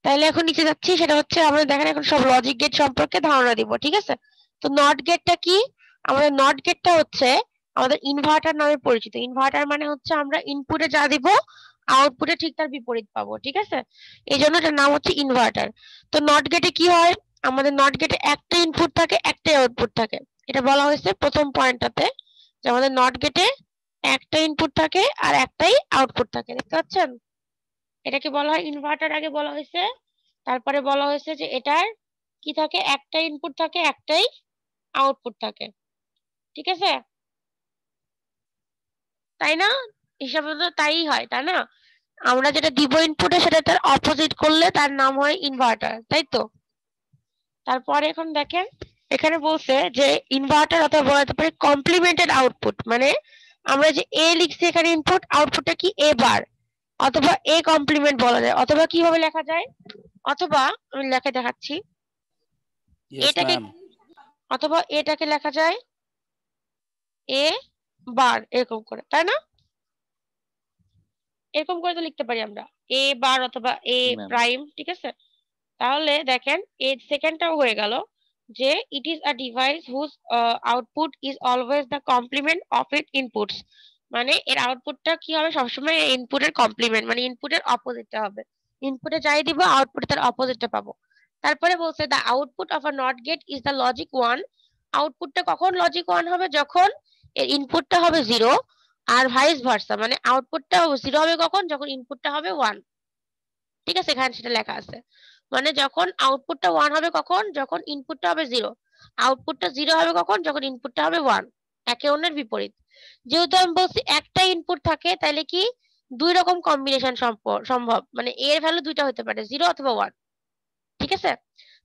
তাহলে এখন নিচে যাচ্ছি, সেটা হচ্ছে আমরা দেখেন এখন সব লজিক গেট সম্পর্কে ধারণা দিব। ঠিক আছে, তো নট গেটটা কি? আমাদের নট গেটটা হচ্ছে আমাদের ইনভার্টার নামে পরিচিত। ইনভার্টার মানে হচ্ছে আমরা ইনপুটে যা দিব আউটপুটে ঠিক তার বিপরীত পাবো। ঠিক আছে, এই জন্য এটার নাম হচ্ছে ইনভার্টার। তো নট গেটে কি হয়, আমাদের নট গেটে একটা ইনপুট থাকে একটাই আউটপুট থাকে। এটা বলা হয়েছে প্রথম পয়েন্টটাতে যে আমাদের নট গেটে একটা ইনপুট থাকে আর একটাই আউটপুট থাকে, দেখতে পাচ্ছেন? এটাকে বলা হয় ইনভার্টার, আগে বলা হয়েছে, তারপরে বলা হয়েছে যে এটার কি থাকে, একটা ইনপুট থাকে একটাই আউটপুট থাকে। ঠিক আছে, তাই না? হিসাবে তো তাই হয়, তাই না? আমরা যেটা দিব ইনপুটে সেটা তার অপোজিট করলে তার নাম হয় ইনভার্টার, তাই তো? তারপরে এখন দেখেন এখানে বলছে যে ইনভার্টার অথবা বলা যেতে পারে কমপ্লিমেন্টেড আউটপুট, মানে আমরা যে এ লিখছি এখানে ইনপুট, আউটপুটটা কি এ বার অথবা এ কমপ্লিমেন্ট বলা যায়, অথবা কিভাবে লেখা যায়, অথবা আমি লেখা দেখাচ্ছি, এটাকে অথবা এটাকে লেখা যায় এ বার এরকম করে, তাই না? এরকম করে তো লিখতে পারি আমরা এ বার অথবা এ প্রাইম। ঠিক আছে, তাহলে দেখেন এই সেকেন্ডটাও হয়ে গেল যে it is a device whose output is always the complement of it inputs, মানে এর আউটপুটটা কি হবে সবসময় ইনপুটের কমপ্লিমেন্ট, মানে ইনপুটের অপোজিটটা হবে। ইনপুটে যাই দিব আউটপুটে তার অপোজিটটা পাবো। তারপরে বলছে the output of a NOT gate is the logic 1। আউটপুটটা কখন লজিক 1 হবে, যখন এর ইনপুটটা হবে 0 আর ভাইস ভার্সা, মানে আউটপুটটা 0 হবে কখন, যখন ইনপুটটা হবে 1। ঠিক আছে, এখানে সেটা লেখা আছে, মানে যখন আউটপুটটা 1 হবে কখন, যখন ইনপুটটা হবে 0, আউটপুটটা 0 হবে কখন, যখন ইনপুটটা হবে 1, একে অন্যের বিপরীত। যেহেতু আমি বলছি একটা ইনপুট থাকে তাহলে কি দুই রকম কম্বিনেশন সম্ভব, মানে এর ভ্যালু দুইটা হতে পারে 0 অথবা 1। ঠিক আছে,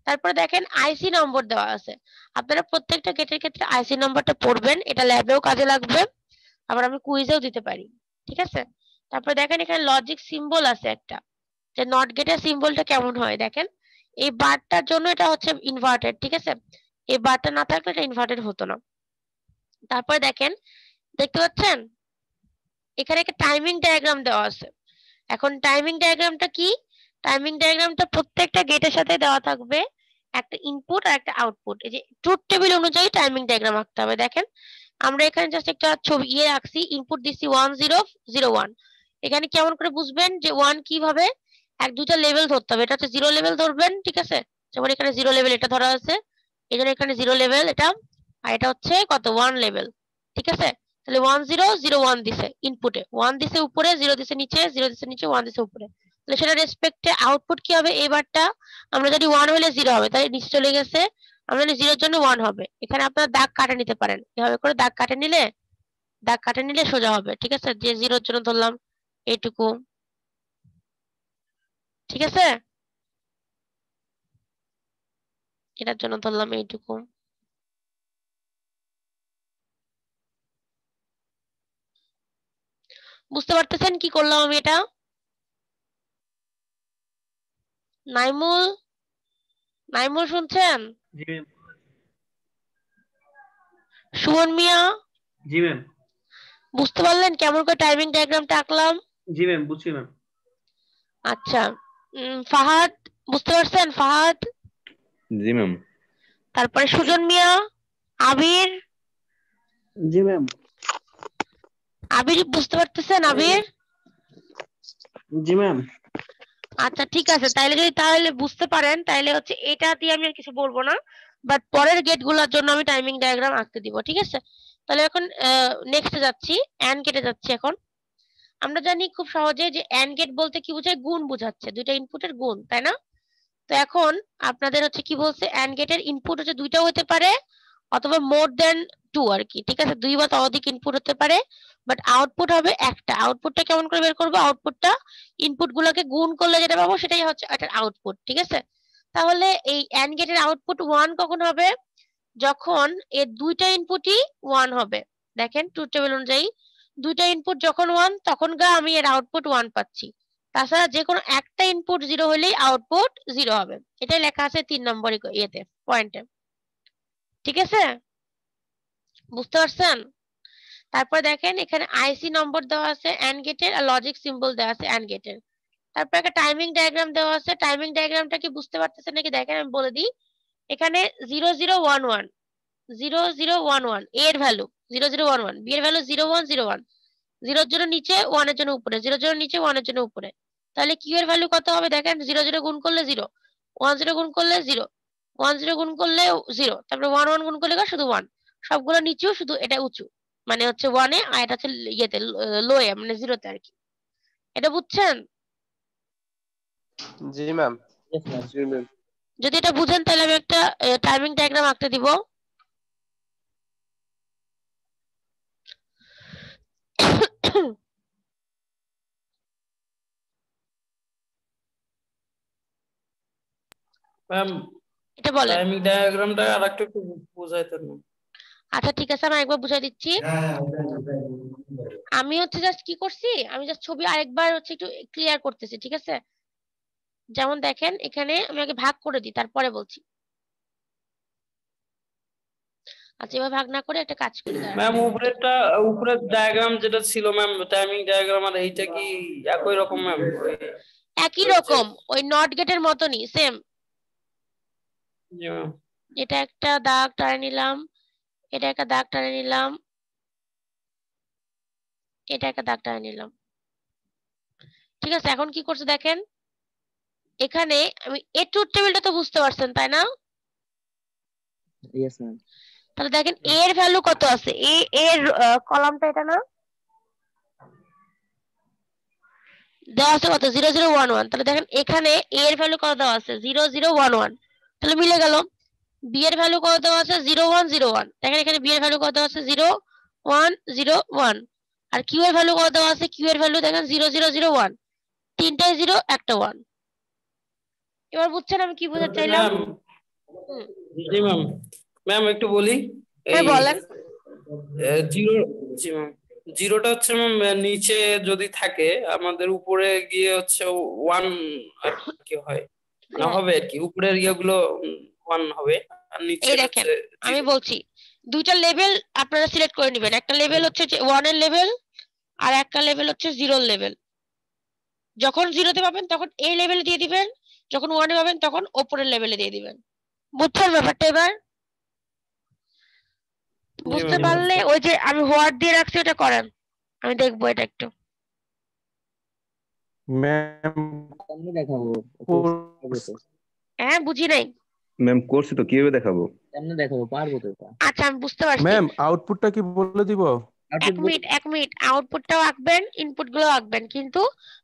তারপরে দেখেন আইসি নম্বর দেওয়া আছে, আপনারা প্রত্যেকটা গেটের ক্ষেত্রে আইসি নম্বরটা পড়বেন, এটা ল্যাবেও কাজে লাগবে, আবার আমি কুইজেও দিতে পারি। ঠিক আছে, তারপরে দেখেন এখানে লজিক সিম্বল আছে একটা, যে নট গেটের সিম্বলটা কেমন হয় দেখেন, এই বারটার জন্য এটা হচ্ছে ইনভার্টেড। ঠিক আছে, এই বারটা না থাকলে এটা ইনভার্টেড হতো না। তারপরে দেখেন, দেখতে পাচ্ছেন এখানে একটা টাইমিং ডায়াগ্রাম দেওয়া আছে। এখন টাইমিং ডায়াগ্রামটা কি? টাইমিং ডায়াগ্রামটা প্রত্যেকটা গেটের সাথে দেওয়া থাকবে একটা ইনপুট আর একটা আউটপুট। এই যে ট্রুথ টেবিল অনুযায়ী টাইমিং ডায়াগ্রাম আঁকতে হবে। দেখেন আমরা এখানে জাস্ট একটা ছবি রাখছি, ইনপুট দিছি 1 0 0 1। এখানে কেমন করে বুঝবেন যে 1 কিভাবে? এক দুইটা লেভেল ধরতে হবে। এটা হচ্ছে 0 লেভেল ধরবেন, ঠিক আছে? যেমন এখানে 0 লেভেল এটা ধরা আছে, এজন্য এখানে 0 লেভেল এটা, আর এটা হচ্ছে কত 1 লেভেল, ঠিক আছে? তাহলে 1 0 0 1 দিছে ইনপুটে, 1 দিছে উপরে, 0 দিছে নিচে, 0 দিছে নিচে, 1 দিছে উপরে। তাহলে সেটা রেসপেক্টে আউটপুট কি হবে? এবারটা আমরা যদি 1 হলে 0 হবে, তাই নিচে চলে গেছে। আমরা যদি 0 এর জন্য 1 হবে। এখানে আপনারা দাগ কাটে নিতে পারেন, এভাবে করে দাগ কাটে নিলে সোজা হবে, ঠিক আছে? যে 0 এর জন্য ধরলাম এইটুকু, ঠিক আছে? এটার জন্য ধরলাম এইটুকু। বুঝতে পারতেছেন কি করলাম আমি এটা? নাইমুল শুনছেন? জি ম্যাম। সুমন মিয়া জি ম্যাম। বুঝতে পারলেন কেমন করে টাইমিং ডায়াগ্রামটা আঁকলাম? জি ম্যাম, বুঝছি ম্যাম। আচ্ছা, ফাহাদ বুঝতে পারছেন? ফাহাদ? জি ম্যাম। তারপরে সুজন মিয়া, আবির? জি ম্যাম। আবির বুঝতে পারতেছেন? আবির? জি ম্যাম। আচ্ছা ঠিক আছে, তাহলে বুঝতে পারেন, তাহলে হচ্ছে এটা দিয়ে আমি আর কিছু বলবো না, বাট পরের গেট গুলোর জন্য আমি টাইমিং ডায়াগ্রাম আঁকতে দিব, ঠিক আছে? তাহলে এখন নেক্সটে যাচ্ছি, এন্ড গেটে যাচ্ছি। এখন আমরা জানি খুব সহজে যে এন্ড গেট বলতে কি বোঝায়? গুণ বোঝাচ্ছে, দুইটা ইনপুটের গুণ, তাই না? তো এখন আপনাদের হচ্ছে কি বলছে, এন্ড গেটের ইনপুট হচ্ছে দুইটা হতে পারে অথবা মোর দেন 2 আর কি, ঠিক আছে? দুই বা ততোধিক ইনপুট হতে পারে, বাট আউটপুট হবে একটা। আউটপুটটা কেমন করে বের করব? আউটপুটটা ইনপুট গুলোকে গুণ করলে যেটা পাবো সেটাই হচ্ছে এটার আউটপুট, ঠিক আছে? তাহলে এই এন্ড গেটের আউটপুট 1 কখন হবে? যখন এর দুইটা ইনপুটই 1 হবে। দেখেন ট্রুথ টেবিল অনুযায়ী দুইটা ইনপুট যখন 1 তখন আমি এর আউটপুট 1 পাচ্ছি। তাছাড়া যে কোনো একটা ইনপুট 0 হলেই আউটপুট 0 হবে। এটাই লেখা আছে 3 নম্বর ইয়েতে, পয়েন্টে, ঠিক আছে? বুঝতে পারছেন? তারপর দেখেন এখানে আইসি নম্বর দেওয়া আছে এন্ড গেটের, আর লজিক সিম্বল দেওয়া আছে এন্ড গেটের। তারপর একটা টাইমিং ডায়াগ্রাম দেওয়া আছে। টাইমিং ডায়াগ্রামটা কি বুঝতে পারতেছেন নাকি দেখেন আমি বলে দিই। এখানে 0011 0011 এ এর ভ্যালু 0011, বি এর ভ্যালু 0101, 0 এর জন্য নিচে, 1 এর জন্য উপরে, 0 এর জন্য নিচে, 1 এর জন্য উপরে। তাহলে কিউ এর ভ্যালু কত হবে? দেখেন 00 গুণ করলে 0, 10 গুণ করলে 0, 10 গুণ করলে 0, তারপরে 11 গুণ করলে শুধু 1। সবগুলো নিচেও, শুধু এটা উঁচু, মানে হচ্ছে 1 এ, আর এটা হচ্ছে ইয়েতে লো এ, মানে 0 তে আর কি। এটা বুঝছেন? জি ম্যাম। জি ম্যাম। যদি এটা বুঝেন তাহলে আমি একটা টাইমিং ডায়াগ্রাম আঁকতে দিব। ম্যাম এটা বলেন। টাইমিং ডায়াগ্রামটা আরেকটু একটু বুঝাইতেন না। আচ্ছা ঠিক আছে, আমি একবার বুঝাই দিচ্ছি। আমি হচ্ছে জাস্ট কি করছি, আমি জাস্ট ছবি আরেকবার হচ্ছে একটু ক্লিয়ার করতেছি, ঠিক আছে? যেমন দেখেন এখানে আমি আগে ভাগ করে দিই, তারপরে বলছি। আচ্ছা এবার ভাগ না করে একটা কাজ করি। ম্যাম উপরের ডায়াগ্রাম যেটা ছিল ম্যাম, টাইমিং ডায়াগ্রাম, আর এইটা কি একই রকম ম্যাম? একই রকম, ওই নট গেটের মতনই সেম। জি ম্যাম। এটা একটা দাগ টানে নিলাম, এটা একটা দাগ টানে নিলাম, এটা একটা দাগ টানে নিলাম, ঠিক আছে? এখন কি করছে দেখেন, এখানে আমি এই ট্রুথ টেবিলটা তো বুঝতে পারছেন তাই না? Yes ma'am. তাহলে দেখেন এ এর ভ্যালু কত আছে, এ এর কলামটা এটা না দেওয়া আছে কত? 0011। তাহলে দেখেন এখানে এ এর ভ্যালু কত দেওয়া আছে? 0011। তাহলে মিলে গেল। বি এর ভ্যালু কত দেওয়া আছে? 0101। দেখেন এখানে বি এর ভ্যালু কত দেওয়া আছে? 0101। আর কিউ এর ভ্যালু কত দেওয়া আছে? কিউ এর ভ্যালু দেখেন 0001, তিনটাই 0 একটা 1। এবার বুঝছেন আমি কি বোঝাতে চাইলাম? জি ম্যাম। ম্যাম একটু বলি, হ্যাঁ বলেন। জিরো, জি ম্যাম, জিরোটা হচ্ছে ম্যাম নিচে যদি থাকে, আমাদের উপরে গিয়ে হচ্ছে 1 আর কি হয় না, হবে আর কি, উপরের ইয়েগুলো 1 হবে আর নিচে এই দেখেন আমি বলছি দুইটা লেভেল আপনারা সিলেক্ট করে নেবেন। একটা লেভেল হচ্ছে যে 1 এর লেভেল, আর একটা লেভেল হচ্ছে জিরোর লেভেল। যখন জিরোতে পাবেন তখন এই লেভেলে দিয়ে দিবেন, যখন ওয়ানে পাবেন তখন ওপরের লেভেলে দিয়ে দিবেন। বুঝছেন ব্যাপারটা এবার? বুঝতে পারলে ওই যে আমি হোয়াট দিয়ে রাখছি ওটা করেন, আমি দেখবো এটা একটু। ম্যাম কেমনে দেখাবো? হ্যাঁ বুঝি নাই। ম্যাম করছি তো, কিভাবে দেখাবো? কেমনে দেখাবো? পারবো তো এটা। আচ্ছা আমি বুঝতে পারছি। ম্যাম আউটপুটটা কি বলে দিব? এক মিনিট আউটপুটটাও আঁকবেন, ইনপুট গুলো আঁকবেন, কিন্তু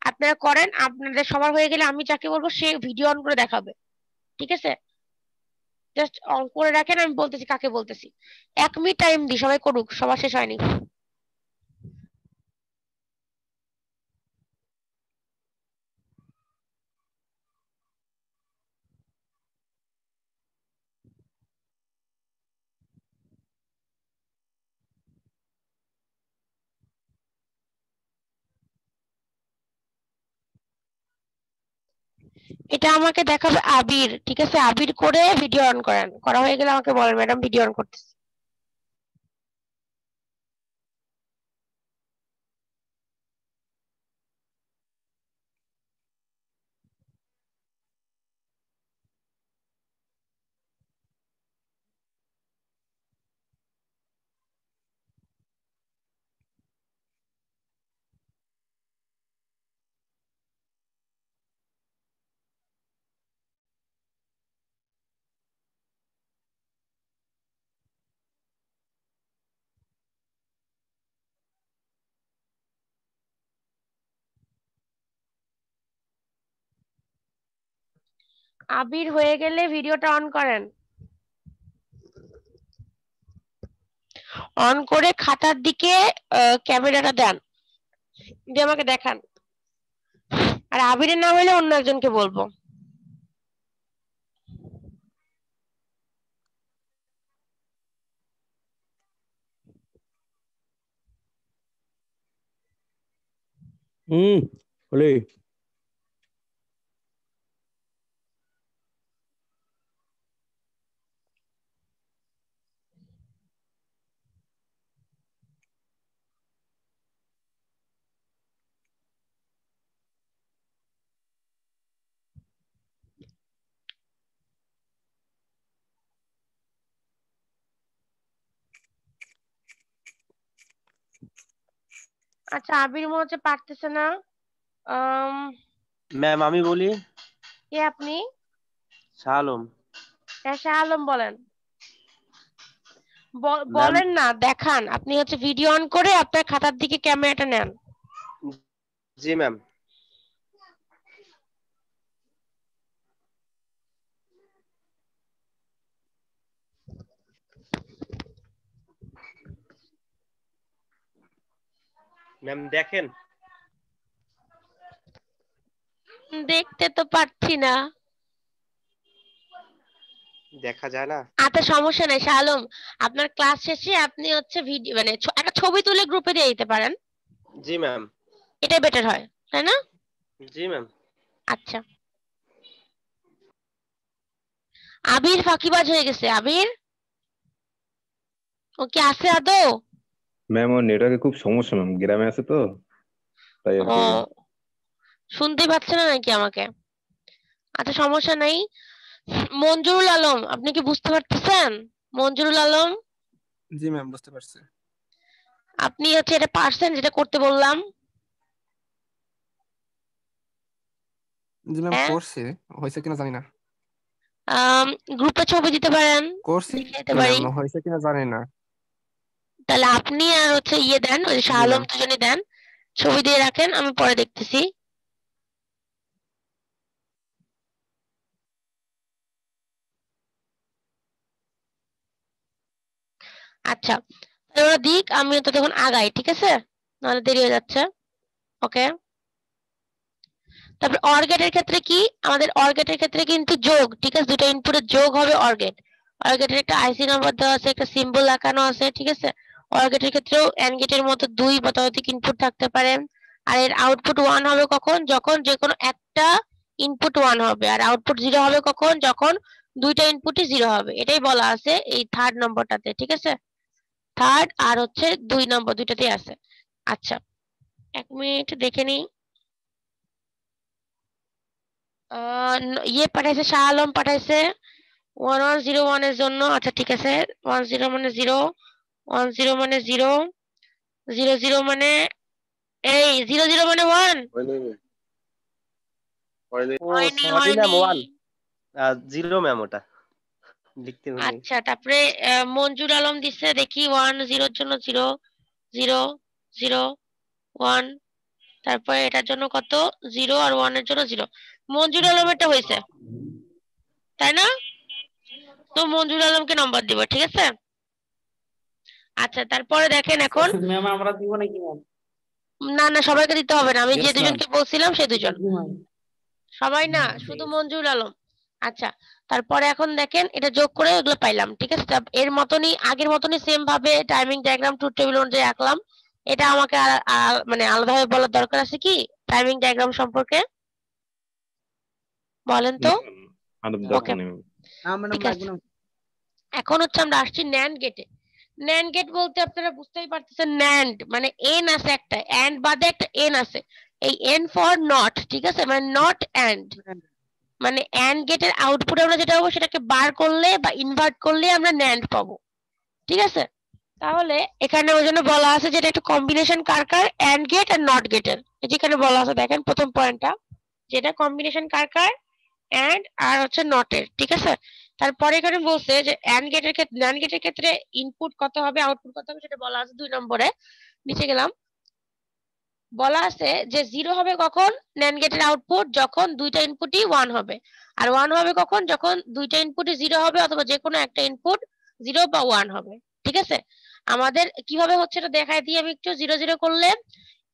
আপনারা করেন, আপনাদের সবার হয়ে গেলে আমি যাকে বলবো সে ভিডিও অন করে দেখাবে, ঠিক আছে? জাস্ট অন করে রাখেন, আমি বলতেছি কাকে বলতেছি। 1 মিনিট টাইম দি, সবাই করুক, সবার শেষ হয়নি। এটা আমাকে দেখাবে আবির, ঠিক আছে? আবির করে ভিডিও অন করেন, করা হয়ে গেলে আমাকে বলেন ম্যাডাম ভিডিও অন করতেছি। আবির হয়ে গেলে ভিডিওটা অন করেন, অন করে খাতার দিকে ক্যামেরাটা দেন, দিয়ে আমাকে দেখান। আর আবিরের না হলে অন্য একজনকে বলবো। হলে আচ্ছা আবির মনে হচ্ছে পারতেছে না। ম্যাম আমি বলি। কে আপনি? শাহ আলম। হ্যাঁ শাহ আলম বলেন। ম্যাম বলেন না, দেখান। আপনি হচ্ছে ভিডিও অন করে আপনার খাতার দিকে ক্যামেরাটা নেন। জি ম্যাম। ম্যাম দেখেন। দেখতে তো পাচ্ছি না। দেখা যায় না? আচ্ছা সমস্যা নাই শাহ আলম, আপনার ক্লাস শেষে আপনি হচ্ছে ভিডিও মানে একটা ছবি তুলে গ্রুপে দিয়ে দিতে পারেন। জি ম্যাম। এটাই বেটার হয়, তাই না? জি ম্যাম। আচ্ছা আবির ফাঁকিবাজ হয়ে গেছে। আবির ও কি আছে আদৌ? ম্যাম ওর নেটওয়ার্কে খুব সমস্যা ম্যাম, গ্রামে আছে তো তাই আর ও কি। শুনতে পাচ্ছে না নাকি আমাকে? আচ্ছা সমস্যা নাই। মঞ্জুরুল আলম, আপনি কি বুঝতে পারতেছেন? মঞ্জুরুল আলম, জি ম্যাম বুঝতে পারছি। আপনি হচ্ছে এটা পারছেন যেটা করতে বললাম? জি ম্যাম হ্যাঁ করছি, হয়েছে কিনা জানি না। গ্রুপে ছবি দিতে পারেন, করছি দেখে দিতে পারি। ম্যাম, হয়েছে কিনা জানি না। তাহলে আপনি আর হচ্ছে ইয়ে দেন, ওই শাহ জি আলম ম্যাম। দুজনে দেন, ছবি দিয়ে রাখেন, আমি পরে দেখতেছি। আচ্ছা তাহলে ওরা দিক, আমি তো তখন আগাই, ঠিক আছে? নাহলে দেরি হয়ে যাচ্ছে। ওকে, তারপর অর গেটের ক্ষেত্রে কি? আমাদের অর গেটের ক্ষেত্রে কিন্তু যোগ, ঠিক আছে? দুটো ইনপুটের যোগ হবে অর গেট। অর গেটের একটা আইসি নাম্বার দেওয়া আছে, একটা সিম্বল আঁকানো আছে, ঠিক আছে? অর গেটের ক্ষেত্রেও এন্ড গেটের মতো দুই বা ততোধিক ইনপুট থাকতে পারে। আর এর আউটপুট 1 হবে কখন? যখন যে কোনো একটা ইনপুট 1 হবে। আর আউটপুট 0 হবে কখন? যখন দুইটা ইনপুটই 0 হবে। এটাই বলা আছে এই থার্ড নম্বরটাতে, ঠিক আছে? থার্ড আর হচ্ছে 2 নম্বর দুইটাতেই আছে। আচ্ছা এক মিনিট দেখে নিই। ইয়ে পাঠাইছে, শাহ আলম পাঠাইছে 1101 এর জন্য। আচ্ছা ঠিক আছে, 10 মানে 0, 10 মানে 0, 00 মানে এই 00 মানে 1 হয়নি সরি ম্যাম, হয়নি। 1 0 ম্যাম, ওটা লিখতে ভুলে গেছি। আচ্ছা তারপরে মঞ্জুর আলম দিচ্ছে, দেখি 1 0 এর জন্য 0 0 0 1, তারপরে এটার জন্য কত 0 আর 1 এর জন্য 0। মঞ্জুর আলমেরটা হয়েছে তাই না? তো মঞ্জুর আলমকে নাম্বার দিব, ঠিক আছে? আচ্ছা তারপরে দেখেন এখন, ম্যাম আমরা দিব নাকি ম্যাম? না না সবাইকে দিতে হবে না, আমি যে Yes, ma'am. দুজনকে বলছিলাম সে দুজন, সবাই না, ঠিক শুধু আছে। মঞ্জুর আলম। আচ্ছা তারপরে এখন দেখেন এটা যোগ করে এগুলো পাইলাম, ঠিক আছে? এর মতনই আগের মতনই সেম ভাবে টাইমিং ডায়াগ্রাম ট্রুথ টেবিল অনুযায়ী আঁকলাম। এটা আমাকে মানে আলাদাভাবে বলার দরকার আছে কি টাইমিং ডায়াগ্রাম সম্পর্কে? বলেন তো। আর ওকে দরকার নেই ম্যাম। ঠিক আছে, এখন হচ্ছে আমরা আসছি ন্যান্ড গেটে। ন্যান্ড গেট বলতে আপনারা বুঝতেই পারতেছেন, ন্যান্ড মানে এন আছে একটা, এন্ড বাদে একটা এন আছে, এই এন ফর নট, ঠিক আছে? মানে নট এন্ড, মানে এন্ড গেটের আউটপুট আমরা যেটা পাবো সেটাকে বার করলে বা ইনভার্ট করলে আমরা ন্যান্ড পাবো, ঠিক আছে? তাহলে এখানে ওই জন্য বলা আছে যেটা একটা কম্বিনেশন কার কার, এন্ড গেট আর নট গেটের। যেখানে বলা আছে দেখেন প্রথম পয়েন্টটা, যেটা কম্বিনেশন কার কার, এন্ড আর হচ্ছে নটের, ঠিক আছে? তারপরে এখানে বলছে যে এন্ড গেটের ক্ষেত্রে, ন্যান্ড গেটের ক্ষেত্রে ইনপুট কত হবে আউটপুট কত হবে সেটা বলা আছে 2 নম্বরে। নিচে গেলাম, বলা আছে যে 0 হবে কখন ন্যান্ড গেটের আউটপুট, যখন দুইটা ইনপুটই 1 হবে। আর 1 হবে কখন, যখন দুইটা ইনপুটই 0 হবে অথবা যে কোনো একটা ইনপুট 0 বা 1 হবে, ঠিক আছে? আমাদের কিভাবে হচ্ছে এটা দেখাই দিই আমি একটু। 0 0 করলে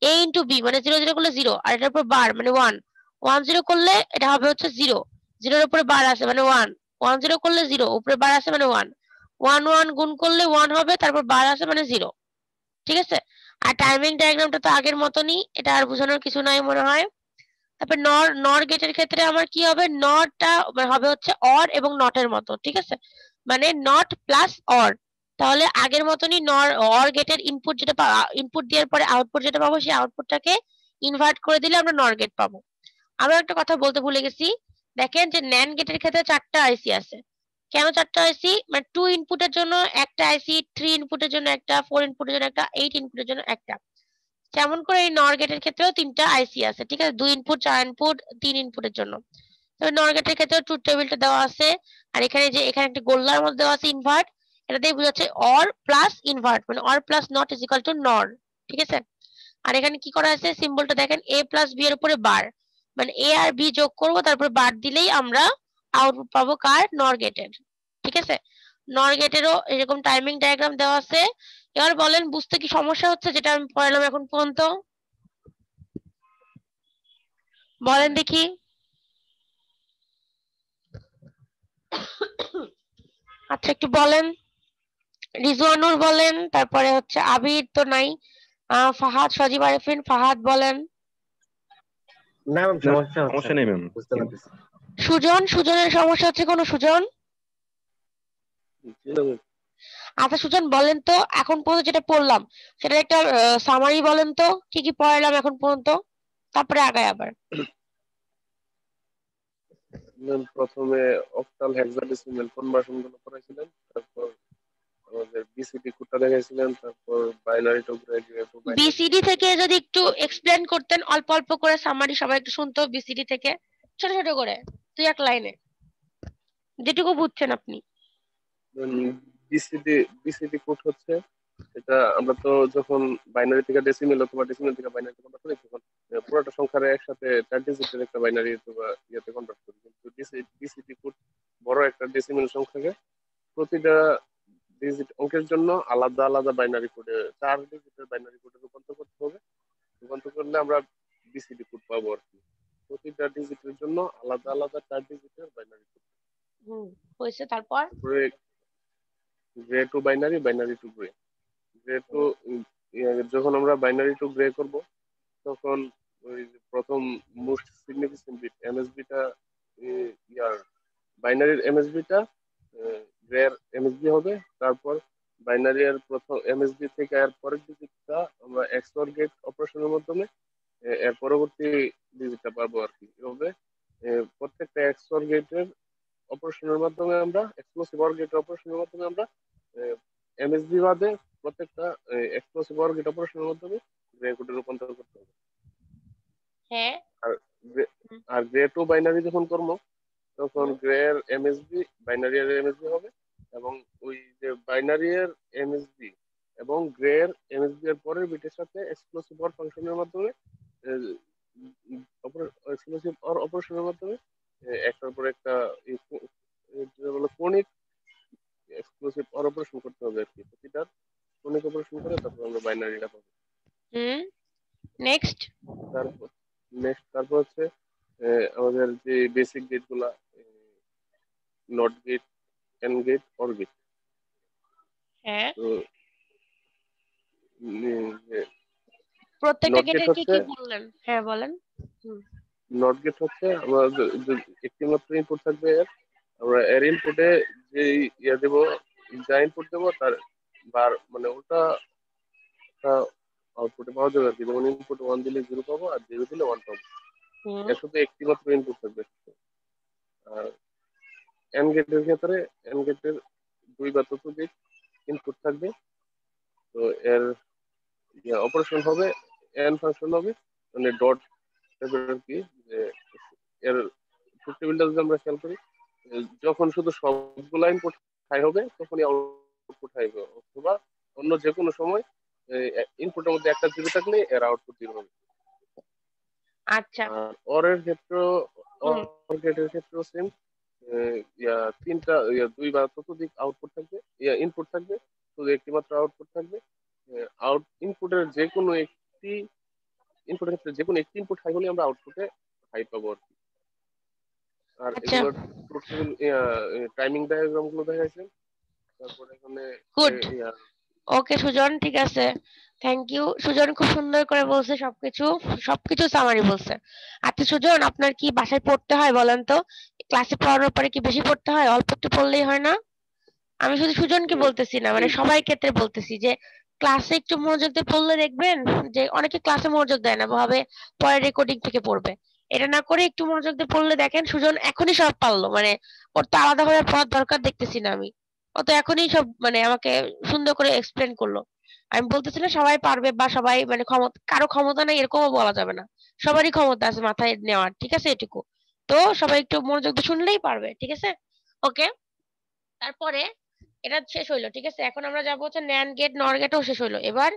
a ইনটু b, মানে 0 0 করলে 0 আর এটার উপর বার মানে 1, 1 0 করলে এটা হবে হচ্ছে 0, 0 এর উপরে বার আছে মানে 1, 1 0 করলে 0 উপরে বার আছে মানে 1, 1 1 গুণ করলে 1 হবে, তারপর বার আছে মানে 0, ঠিক আছে? আর টাইমিং ডায়াগ্রামটা তো আগের মতনই, এটা আর বোঝানোর কিছু নাই মনে হয়। তারপর নর, নর গেটের ক্ষেত্রে আমার কি হবে, নটটা হবে হচ্ছে অর এবং নটের মতো, ঠিক আছে? মানে নট প্লাস অর। তাহলে আগের মতনই নর অর গেটের ইনপুট যেটা ইনপুট দেওয়ার পরে আউটপুট যেটা পাবো সেই আউটপুটটাকে ইনভার্ট করে দিলে আমরা নর গেট পাবো। আরো একটা কথা বলতে ভুলে গেছি, দেখেন যে ন্যান্ড গেটের ক্ষেত্রে 4টা আইসি আছে। কেন 4টা আইসি? মানে 2 ইনপুটের জন্য একটা আইসি, 3 ইনপুটের জন্য একটা, 4 ইনপুটের জন্য একটা, 8 ইনপুটের জন্য একটা। যেমন করে এই নর গেটের ক্ষেত্রেও 3টা আইসি আছে, ঠিক আছে? 2 ইনপুট, 4 ইনপুট, 3 ইনপুটের জন্য। তবে নর গেটের ক্ষেত্রে ট্রুথ টেবিলটা দেওয়া আছে। আর এখানে যে এখানে একটা গোল্লার মধ্যে দেওয়া আছে ইনভার্ট, এটা দিয়ে বোঝাচ্ছে অর প্লাস ইনভার্ট, মানে or plus not is equal to নর, ঠিক আছে? আর এখানে কি করা আছে সিম্বলটা দেখেন, a প্লাস b এর উপরে বার, মানে a আর b যোগ করব তারপর বার দিলেই আমরা আউটপুট পাবো কার, নর গেটের, ঠিক আছে? নর গেটেরও এরকম টাইমিং ডায়াগ্রাম দেওয়া আছে। এবার বলেন বুঝতে কি সমস্যা হচ্ছে যেটা আমি পড়ালাম এখন পর্যন্ত? বলেন দেখি। আচ্ছা একটু বলেন, রিজওয়ানুর বলেন, তারপরে হচ্ছে আবির তো নাই, ফাহাদ, সজীব আরিফিন, ফাহাদ বলেন। না ম্যাম, সমস্যা হচ্ছে সমস্যা নেই ম্যাম। বুঝতে পারতেছি। সুজন, সুজনের সমস্যা হচ্ছে কোনো? সুজন, আচ্ছা সুজন বলেন তো এখন পর্যন্ত যেটা পড়লাম সেটা একটা সামারি বলেন তো, কি কি পড়ালাম এখন পর্যন্ত, তারপরে আগায় আবার। প্রথমে অক্টাল হেক্সাডেসিমাল কনভার্সন গুলো করেছিলেন, তারপর আমাদের বিসিডি কোডটা দেখাইছিলেন, তারপর বাইনারি টু গ্রেড বিসিডি থেকে যদি একটু এক্সপ্লেন করতেন অল্প অল্প করে, সামারি সবাই একটু শুনতো বিসিডি থেকে, ছোট ছোট করে, তুই এক লাইনে যেটুকু বুঝছেন আপনি। বিসিডি বিসিডি কোড হচ্ছে, এটা আমরা তো যখন বাইনারি থেকে ডেসিমেল অথবা ডেসিমেল থেকে বাইনারি কনভার্ট করি তখন পুরোটা সংখ্যার একসাথে 4 ডিজিটের একটা বাইনারি অথবা ইয়েতে কনভার্ট করি। কিন্তু বিসিডি কোড বড় একটা ডেসিমেল সংখ্যাকে প্রতিটা ডিজিট অঙ্কের জন্য আলাদা আলাদা বাইনারি কোডে 4 ডিজিটের বাইনারি কোডে রূপান্তর করতে হবে। রূপান্তর করলে আমরা বিসিডি কোড পাবো আর কি। প্রতিটা ডিজিটের জন্য আলাদা আলাদা 4 ডিজিটের বাইনারি কোড। হয়েছে, তারপর gray to binary, binary to gray. Gray to যখন আমরা বাইনারি টু গ্রে করব তখন ওই প্রথম মোস্ট সিগনিফিকেন্ট বিট এমএসবিটা ইয়ার বাইনারির এমএসবিটা গ্রের এমএসবি হবে, তারপর বাইনারি এর প্রথম এমএসবি থেকে এর পরের ডিজিটটা আমরা এক্সঅর গেট অপারেশনের মাধ্যমে এর পরবর্তী ডিজিটটা পাবো আর কি। এভাবে প্রত্যেকটা এক্সঅর গেটের অপারেশনের মাধ্যমে আমরা এক্সক্লুসিভ অর গেট অপারেশনের মাধ্যমে আমরা এমএসবি বাদে প্রত্যেকটা এক্সক্লুসিভ অর গেট অপারেশনের মাধ্যমে গ্রে কোডে রূপান্তর করতে হবে। হ্যাঁ আর গ্রে টু বাইনারি যখন করবো তখন গ্রে এর এমএসবি বাইনারি এর এমএসবি হবে, এবং ওই যে বাইনারি এর এমএসবি এবং গ্রে এর এমএসবি এর পরের বিটের সাথে এক্সক্লুসিভ অর ফাংশনের মাধ্যমে এক্সক্লুসিভ অর অপারেশনের মাধ্যমে একটার পর একটা কোনিক এক্সক্লুসিভ অর অপারেশন করতে হবে আর কি। প্রতিটার কোনিক অপারেশন করে তারপর আমরা বাইনারিটা পাবো। নেক্সট তারপর হচ্ছে আমাদের যে বেসিক গেট গুলা NOT gate, AND gate, OR gate. হ্যাঁ তো প্রত্যেকটা নট গেট গেটের কি হচ্ছে কি বললেন? হ্যাঁ বলেন। নট গেট হচ্ছে আমরা একটি মাত্র ইনপুট থাকবে এর, আমরা এর ইনপুটে যে ইয়া দেব, যা ইনপুট দেবো তার বার মানে ওটা আউটপুটে পাওয়া যাবে আর কি। যেমন ইনপুট 1 দিলে 0 পাবো, আর 0 দিলে 1 পাবো। এর শুধু একটি মাত্র ইনপুট থাকবে। আর এন্ড গেটের ক্ষেত্রে এন্ড গেটের 2 বা ততোধিক ইনপুট থাকবে। তো এর অপারেশন হবে এন্ড ফাংশন হবে মানে ডট আর কি। যে এর টেবিলটা যদি আমরা খেয়াল করি, যখন শুধু সবগুলা ইনপুট হাই হবে তখনই আউটপুট হাই হবে, অথবা অন্য যে কোনো সময় ইনপুটের মধ্যে একটা 0 থাকলে এর আউটপুট 0 হবে। আচ্ছা অর এর ক্ষেত্রে অর গেটের ক্ষেত্রেও সেম, তিনটা 2 বা ততোধিক আউটপুট থাকবে, ইনপুট থাকবে, শুধু একটি মাত্র আউটপুট থাকবে। ইনপুটের যে কোনো একটি ইনপুটের ক্ষেত্রে যে কোনো একটি ইনপুট হাই হলে আমরা আউটপুটে হাই পাবো আর কি। আর এগুলোর ট্রুথ টেবিল টাইমিং ডায়াগ্রাম গুলো দেখাইছে। তারপরে এখানে গুড ওকে সুজন, ঠিক আছে, থ্যাংক ইউ। সুজন খুব সুন্দর করে বলছে, সবকিছু সামারি বলছে। আচ্ছা সুজন, আপনার কি বাসায় পড়তে হয় বলেন তো? ক্লাসে পড়ানোর পরে কি বেশি পড়তে হয়? অল্প একটু পড়লেই হয় না? আমি শুধু সুজনকে বলতেছি না, মানে সবাই ক্ষেত্রে বলতেছি যে ক্লাসে একটু মনোযোগ দিয়ে পড়লে দেখবেন যে অনেকে ক্লাসে মনোযোগ দেয় না, ভাবে পরে রেকর্ডিং থেকে পড়বে। এটা না করে একটু মনোযোগ দিয়ে পড়লে দেখেন সুজন এখনই সব পারলো, মানে ওর তো আলাদা ভাবে পড়ার দরকার দেখতেছি না আমি। ও তো এখনই সব মানে আমাকে সুন্দর করে এক্সপ্লেন করলো। আমি বলতেছি না সবাই পারবে বা সবাই মানে কারো ক্ষমতা নাই এরকমও বলা যাবে না, সবারই ক্ষমতা আছে মাথায় নেওয়ার, ঠিক আছে এটুকু। তো সবাই একটু মনোযোগ দিয়ে শুনলেই পারবে, ঠিক আছে? ওকে, তারপরে এটা শেষ হইলো, ঠিক আছে। এখন আমরা যাবো হচ্ছে ন্যান্ড গেট, নর গেটও শেষ হইলো। এবার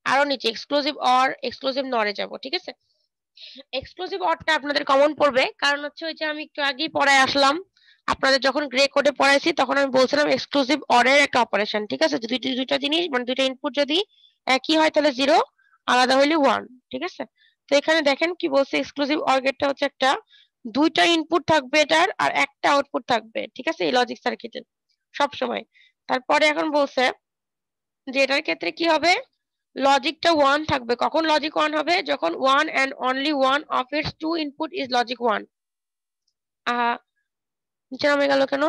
আরো নিচে এক্সক্লুসিভ অর, এক্সক্লুসিভ নরে যাব, ঠিক আছে। এক্সক্লুসিভ অরটা আপনাদের কমন পড়বে, কারণ হচ্ছে ওই যে আমি একটু আগেই পড়ায় আসলাম, আপনাদের যখন গ্রে কোডে পড়াইছি তখন আমি বলছিলাম এক্সক্লুসিভ অরের একটা অপারেশন, ঠিক আছে। যদি দুইটা জিনিস মানে দুইটা ইনপুট যদি একই হয় তাহলে 0, আলাদা হইলে 1, ঠিক আছে। তো এখানে দেখেন কি বলছে, এক্সক্লুসিভ অর গেটটা হচ্ছে একটা দুইটা ইনপুট থাকবে এটার আর একটা আউটপুট থাকবে, ঠিক আছে, এই লজিক সার্কিটের সব সময়। তারপরে এখন বলছে যে এটার ক্ষেত্রে কি হবে, লজিকটা 1 থাকবে। কখন লজিক 1 হবে? যখন 1 and only one of its two input is logic 1। নিচে নামে গেল কেন?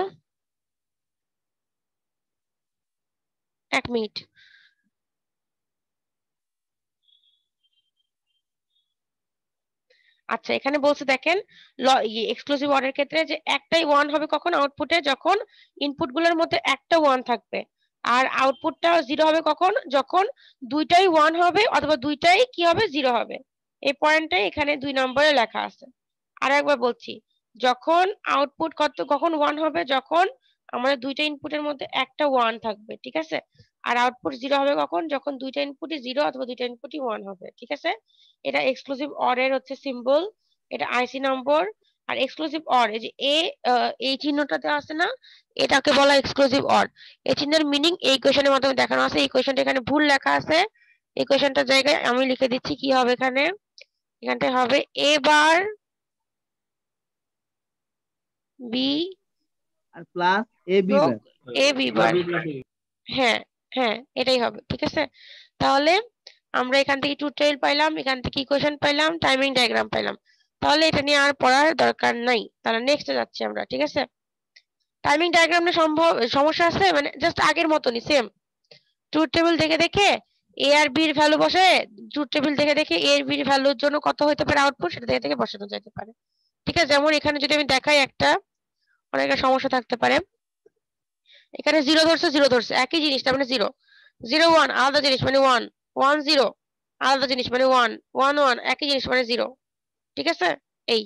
এক মিনিট। আচ্ছা এখানে বলছে দেখেন এক্সক্লুসিভ অরের ক্ষেত্রে যে একটাই 1 হবে কখন আউটপুটে, যখন ইনপুট গুলোর মধ্যে একটা 1 থাকবে। আর আউটপুটটা 0 হবে কখন? যখন দুইটাই 1 হবে অথবা দুইটাই কি হবে 0 হবে। এই পয়েন্টটাই এখানে 2 নম্বরে লেখা আছে। আর একবার বলছি, যখন আউটপুট কখন 1 হবে? যখন আমাদের দুইটা ইনপুটের মধ্যে একটা 1 থাকবে, ঠিক আছে। আর আউটপুট 0 হবে কখন? যখন দুইটা ইনপুটই 0 অথবা দুইটা ইনপুটই 1 হবে, ঠিক আছে। এটা এক্সক্লুসিভ অর এর হচ্ছে সিম্বল, এটা আইসি নম্বর। আর এক্সক্লুসিভ অর এই যে এই চিহ্নটাতে আছে না, এটাকে বলা এক্সক্লুসিভ অর। এই চিহ্নের মিনিং এই ইকুয়েশনের মাধ্যমে দেখানো আছে। এই ইকুয়েশনটা এখানে ভুল লেখা আছে, এই ইকুয়েশনটার জায়গায় আমি লিখে দিচ্ছি কি হবে এখানে। এখানটায় হবে এ বার B R plus A B bar, A B বার, হ্যাঁ হ্যাঁ এটাই হবে, ঠিক আছে। তাহলে আমরা এখান থেকে ট্রুথ টেবিল পাইলাম, এখান থেকে ইকুয়েশন পাইলাম, টাইমিং ডায়াগ্রাম পাইলাম। তাহলে এটা নিয়ে আর পড়ার দরকার নাই। তাহলে নেক্সটে যাচ্ছি আমরা, ঠিক আছে। টাইমিং ডায়াগ্রামে সমস্যা আছে, মানে জাস্ট আগের মতনই সেম। ট্রুথ টেবিল দেখে দেখে এ আর বি এর ভ্যালু বসে, ট্রুথ টেবিল দেখে দেখে এ আর বি এর ভ্যালুর জন্য কত হতে পারে আউটপুট সেটা দেখে দেখে বসানো যেতে পারে। ঠিক আছে, যেমন এখানে যদি আমি দেখাই একটা অনেক সমস্যা থাকতে পারে, এখানে 0 ধরছে 0 ধরছে একই জিনিস, তার মানে 0 0 1 আলাদা জিনিস মানে 1 1 0 আলাদা জিনিস মানে 1 1 1 একই জিনিস মানে 0। ঠিক আছে, এই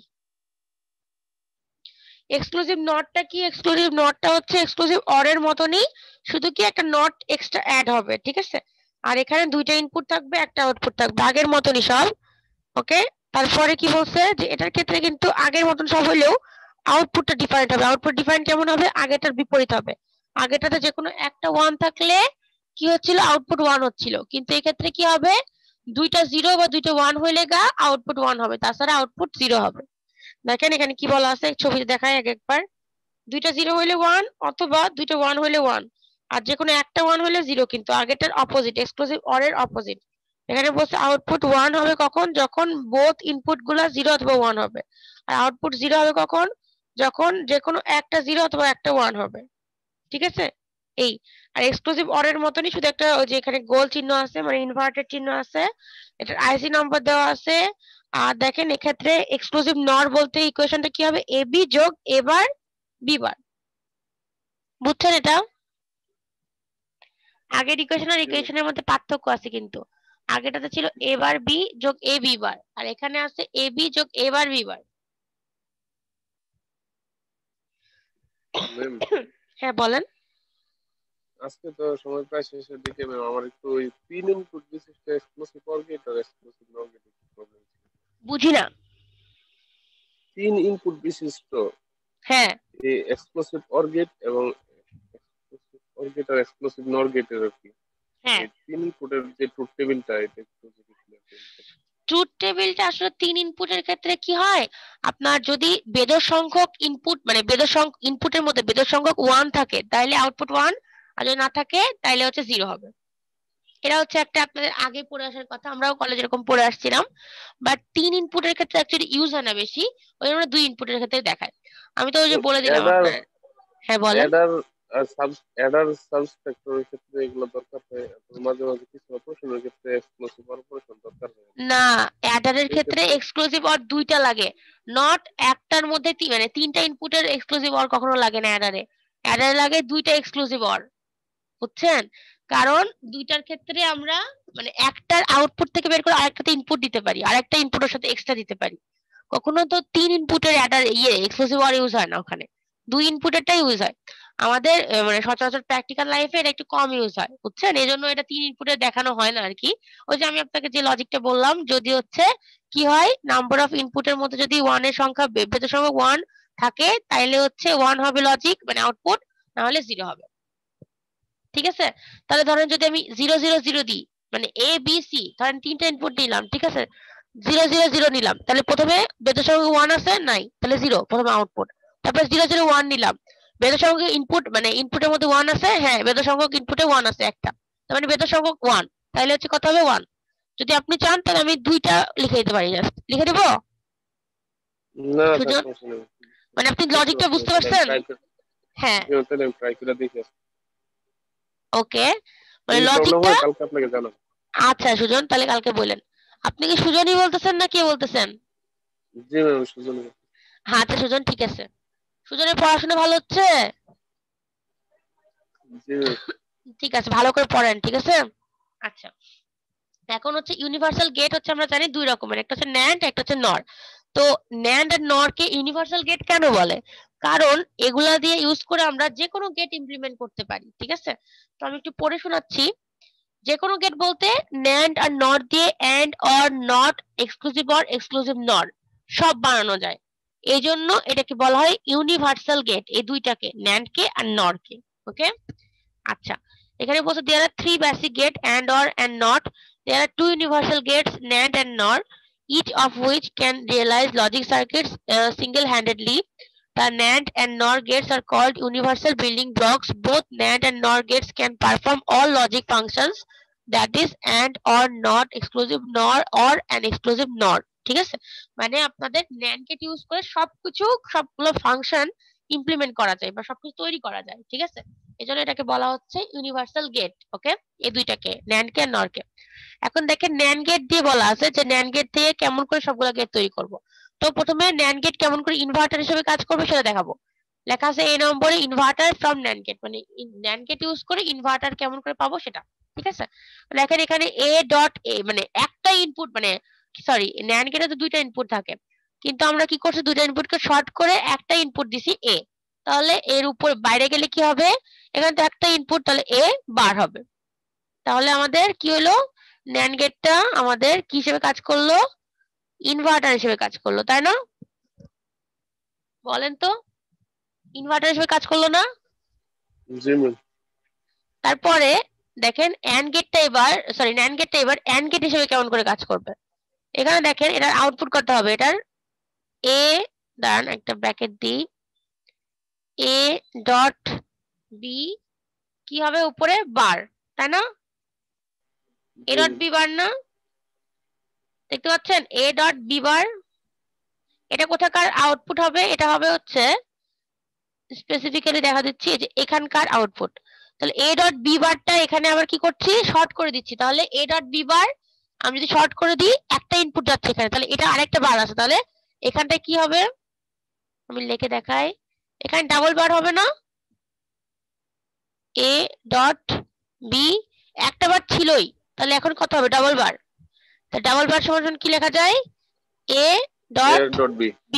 এক্সক্লুসিভ নটটা কি? এক্সক্লুসিভ নটটা হচ্ছে এক্সক্লুসিভ অর এর মতনই, শুধু কি একটা নট এক্সট্রা অ্যাড হবে। ঠিক আছে, আর এখানে দুইটা ইনপুট থাকবে একটা আউটপুট থাকবে, আগের মতনই সব। ওকে, তারপরে কি বলছে যে এটার ক্ষেত্রে কিন্তু আগের মতন সব হলেও আউটপুটটা ডিফারেন্ট হবে। আউটপুট ডিফারেন্ট কেমন হবে? আগেরটার বিপরীত হবে। আগেরটাতে যে কোনো একটা 1 থাকলে কি হচ্ছিল? আউটপুট 1 হচ্ছিল, কিন্তু এই ক্ষেত্রে কি হবে? দুইটা 0 বা দুইটা 1 হইলে গা আউটপুট 1 হবে, তাছাড়া আউটপুট 0 হবে। দেখেন এখানে কি বলা আছে, ছবিতে দেখায় একবার। দুইটা 0 হইলে 1 অথবা দুইটা 1 হইলে 1, আর যে কোনো একটা 1 হইলে 0, কিন্তু আগেরটার অপোজিট, এক্সক্লুসিভ অর এর অপোজিট। এখানে বলছে আউটপুট 1 হবে কখন? যখন বোথ ইনপুট গুলা 0 অথবা 1 হবে। আর আউটপুট 0 হবে কখন? যখন যে কোনো একটা 0 অথবা একটা 1 হবে। ঠিক আছে, এই আর এক্সক্লুসিভ অর এর মতনই, শুধু একটা ওই যে এখানে গোল চিহ্ন আছে মানে ইনভার্টেড চিহ্ন আছে, এটার আইসি নাম্বার দেওয়া আছে। আর দেখেন এক্ষেত্রে এক্সক্লুসিভ নর বলতে ইকুয়েশনটা কি হবে? এ বি যোগ এ বার বি বার। বুঝছেন এটা? আগের ইকুয়েশন আর ইকুয়েশনের মধ্যে পার্থক্য আছে, কিন্তু আগেটাতে ছিল এ বার বি যোগ এ বি বার, আর এখানে আছে এ বি যোগ এ বার বি বার। ম্যাম হ্যাঁ বলেন। আজকে তো সময় প্রায় শেষের দিকে ম্যাম, আমার একটু ওই 3 ইনপুট বিশিষ্ট এক্সক্লুসিভ অর গেট আর এক্সক্লুসিভ নর গেট প্রবলেম ছিল। বুঝি না। 3 ইনপুট বিশিষ্ট হ্যাঁ এই এক্সক্লুসিভ অর গেট এবং এক্সক্লুসিভ অর গেট আর এক্সক্লুসিভ নর গেটের আর কি, হ্যাঁ, এই 3 ইনপুটের যে ট্রুথ টেবিলটা এটা একটু যদি ক্লিয়ার করতেন। ট্রুথ টেবিলটা আসলে 3 ইনপুটের ক্ষেত্রে কি হয়, আপনার যদি বেদর সংখ্যক ইনপুট মানে বেদর সংখ্যক ইনপুটের মধ্যে বেদর সংখ্যক 1 থাকে তাহলে আউটপুট 1, আর যদি না থাকে তাহলে হচ্ছে 0 হবে। এটা হচ্ছে একটা আপনাদের আগে পড়ে আসার কথা, আমরাও কলেজে এরকম পড়ে আসছিলাম। বাট 3 ইনপুটের ক্ষেত্রে অ্যাকচুয়ালি ইউজ হয় না বেশি, ওই জন্য 2 ইনপুটের ক্ষেত্রে দেখায়। আমি তো ওই যে বলে দিলাম অ্যাডার আপনার। হ্যাঁ বলেন। অ্যাডার সাবস্ট্রাক্টরের ক্ষেত্রে এগুলো দরকার হয়, মাঝে মাঝে কিছু অপারেশনের ক্ষেত্রে এক্সক্লুসিভ অপারেশন দরকার হয়। না, অ্যাডারের এই ক্ষেত্রে ক্ষেত্রে এক্সক্লুসিভ অর দুইটা লাগে, নট একটার মধ্যে মানে 3টা ইনপুটের এক্সক্লুসিভ অর কখনো লাগে না অ্যাডারে। অ্যাডারে লাগে 2টা এক্সক্লুসিভ অর, বুঝছেন? কারণ দুইটার ক্ষেত্রে আমরা মানে একটার আউটপুট থেকে বের করে আরেকটাতে ইনপুট দিতে পারি, আরেকটা ইনপুটের সাথে এক্সট্রা দিতে পারি। কখনো তো 3 ইনপুটের অ্যাডার এক্সক্লুসিভ অর ইউজ হয় না, ওখানে 2 ইনপুটেরটাই ইউজ হয়। আমাদের মানে সচরাচর প্র্যাকটিক্যাল লাইফে এটা একটু কম ইউজ হয়, বুঝছেন? এজন্য এটা 3 ইনপুটের দেখানো হয় না আর কি। ওই যে আমি আপনাকে যে লজিকটা বললাম, যদি হচ্ছে কি হয়, নাম্বার অফ ইনপুটের মধ্যে যদি 1 এর সংখ্যা বেদ সংখ্যা 1 থাকে তাইলে হচ্ছে 1 হবে লজিক মানে আউটপুট, না হলে 0 হবে। ঠিক আছে, তাহলে ধরেন যদি আমি 0 0 0 দিই মানে এ বি সি, ধরেন 3টা ইনপুট নিলাম, ঠিক আছে, 0 0 0 নিলাম, তাহলে প্রথমে বেদের সংখ্যা 1 আছে নাই, তাহলে 0 প্রথমে আউটপুট। তারপর 0 0 1 নিলাম, বেদের সংখ্যা ইনপুট মানে ইনপুটের মধ্যে 1 আছে, হ্যাঁ বেদের সংখ্যক ইনপুটে 1 আছে একটা, তার মানে বেদের সংখ্যক 1, তাহলে হচ্ছে কত হবে 1। যদি আপনি চান তাহলে আমি 2টা লিখে দিতে পারি, জাস্ট লিখে দেব। না সুজন, সমস্যা নেই, মানে আপনি লজিকটা বুঝতে পারছেন? হ্যাঁ তাহলে আমি ট্রাই করে দেখি। ওকে, মানে যদি প্রবলেম লজিকটা। হয় কালকে আপনাকে জানাবো। আচ্ছা সুজন, তাহলে কালকে বলেন। আপনি কি সুজনই বলতেছেন না কে বলতেছেন? জি ম্যাম সুজন। হ্যাঁ আচ্ছা সুজন, ঠিক আছে। সুজনের পড়াশোনা ভালো হচ্ছে? জি ঠিক আছে, ভালো করে পড়েন, ঠিক আছে। আচ্ছা, এখন হচ্ছে ইউনিভার্সাল গেট হচ্ছে আমরা জানি দুই রকমের, একটা হচ্ছে ন্যান্ড, একটা হচ্ছে নর। তো ন্যান্ড আর নর কে ইউনিভার্সাল গেট কেন বলে? কারণ এগুলা দিয়ে ইউজ করে আমরা যে কোনো গেট ইমপ্লিমেন্ট করতে পারি, ঠিক আছে। তো আমি একটু পড়ে শোনাচ্ছি। যে কোনো গেট বলতে ন্যান্ড আর নর দিয়ে AND OR NOT, exclusive OR exclusive NOR সব বানানো যায়। এই জন্য এটাকে বলা হয় ইউনিভার্সাল গেট, এই দুইটাকে, ন্যান্ড কে আর নর কে। ওকে, আচ্ছা, এখানে বলছে there are 3 basic gate and or and not. There are 2 universal gates NAND and NOR, each of which can realize logic circuits single-handedly. The NAND and NOR gates are called universal building blocks. Both NAND and NOR gates can perform all logic functions, that is and or not, exclusive NOR or an exclusive NOR. ঠিক আছে, মানে আপনাদের NAND gate use করে সবকিছু সবগুলো function implement করা যায় বা সবকিছু তৈরি করা যায়, ঠিক আছে। এজন্য এটাকে বলা হচ্ছে ইউনিভার্সাল গেট। ওকে, এই দুইটাকে NAND কে আর NOR কে। এখন দেখেন NAND গেট দিয়ে বলা আছে যে NAND গেট থেকে কেমন করে সবগুলা গেট তৈরি করব। তো প্রথমে NAND গেট কেমন করে ইনভার্টার হিসেবে কাজ করবে সেটা দেখাবো। লেখা আছে এই নম্বরে ইনভার্টার ফ্রম NAND গেট, মানে NAND গেট ইউজ করে ইনভার্টার কেমন করে পাবো সেটা। ঠিক আছে, দেখেন এখানে a.a মানে একটা ইনপুট, মানে সরি NAND গেটে তো দুইটা ইনপুট থাকে, কিন্তু আমরা কি করছি দুইটা ইনপুটকে শর্ট করে একটা ইনপুট দিছি a, তাহলে এর উপর বাইরে গেলে কি হবে, এখানে তো একটা ইনপুট, তাহলে a বার হবে। তাহলে আমাদের কি হলো, NAND গেটটা আমাদের কি হিসেবে কাজ করলো, ইনভার্টার হিসেবে কাজ করলো, তাই না? বলেন তো, ইনভার্টার হিসেবে কাজ করলো না? জি ম্যাম। তারপরে দেখেন NAND গেটটা এবার AND গেট হিসেবে কেমন করে কাজ করবে। এখানে দেখেন এটার আউটপুট করতে হবে, এটার a, দাঁড়ান একটা ব্র্যাকেট দিই, a ডট b কি হবে উপরে বার, তাই না? a ডট b বার না, দেখতে পাচ্ছেন a ডট b বার। এটা কোথাকার আউটপুট হবে, এটা হবে হচ্ছে স্পেসিফিক্যালি দেখা দিচ্ছি যে এখানকার আউটপুট। তাহলে a ডট b বারটা এখানে আবার কি করছি, শর্ট করে দিচ্ছি। তাহলে a ডট b বার আমি যদি শর্ট করে দিই একটা ইনপুট যাচ্ছে এখানে, তাহলে এটা আরেকটা বার আছে, তাহলে এখানটায় কি হবে আমি লিখে দেখাই, এখানে ডাবল বার হবে না, a ডট b একটা বার ছিলই, তাহলে এখন কত হবে ডাবল বার। তাহলে ডাবল বার সমান কি লেখা যায়, a ডট b।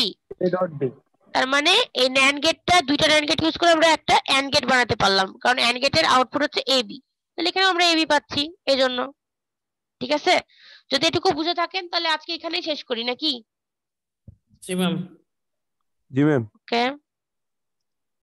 তার মানে এই NAND গেটটা দুইটা NAND গেট ইউজ করে আমরা একটা AND গেট বানাতে পারলাম, কারণ AND গেটের আউটপুট হচ্ছে ab, তাহলে এখানে আমরা ab পাচ্ছি এজন্য। ঠিক আছে, যদি এটুকু বুঝে থাকেন তাহলে আজকে এখানেই শেষ করি নাকি? জি ম্যাম। জি ম্যাম। ওকে।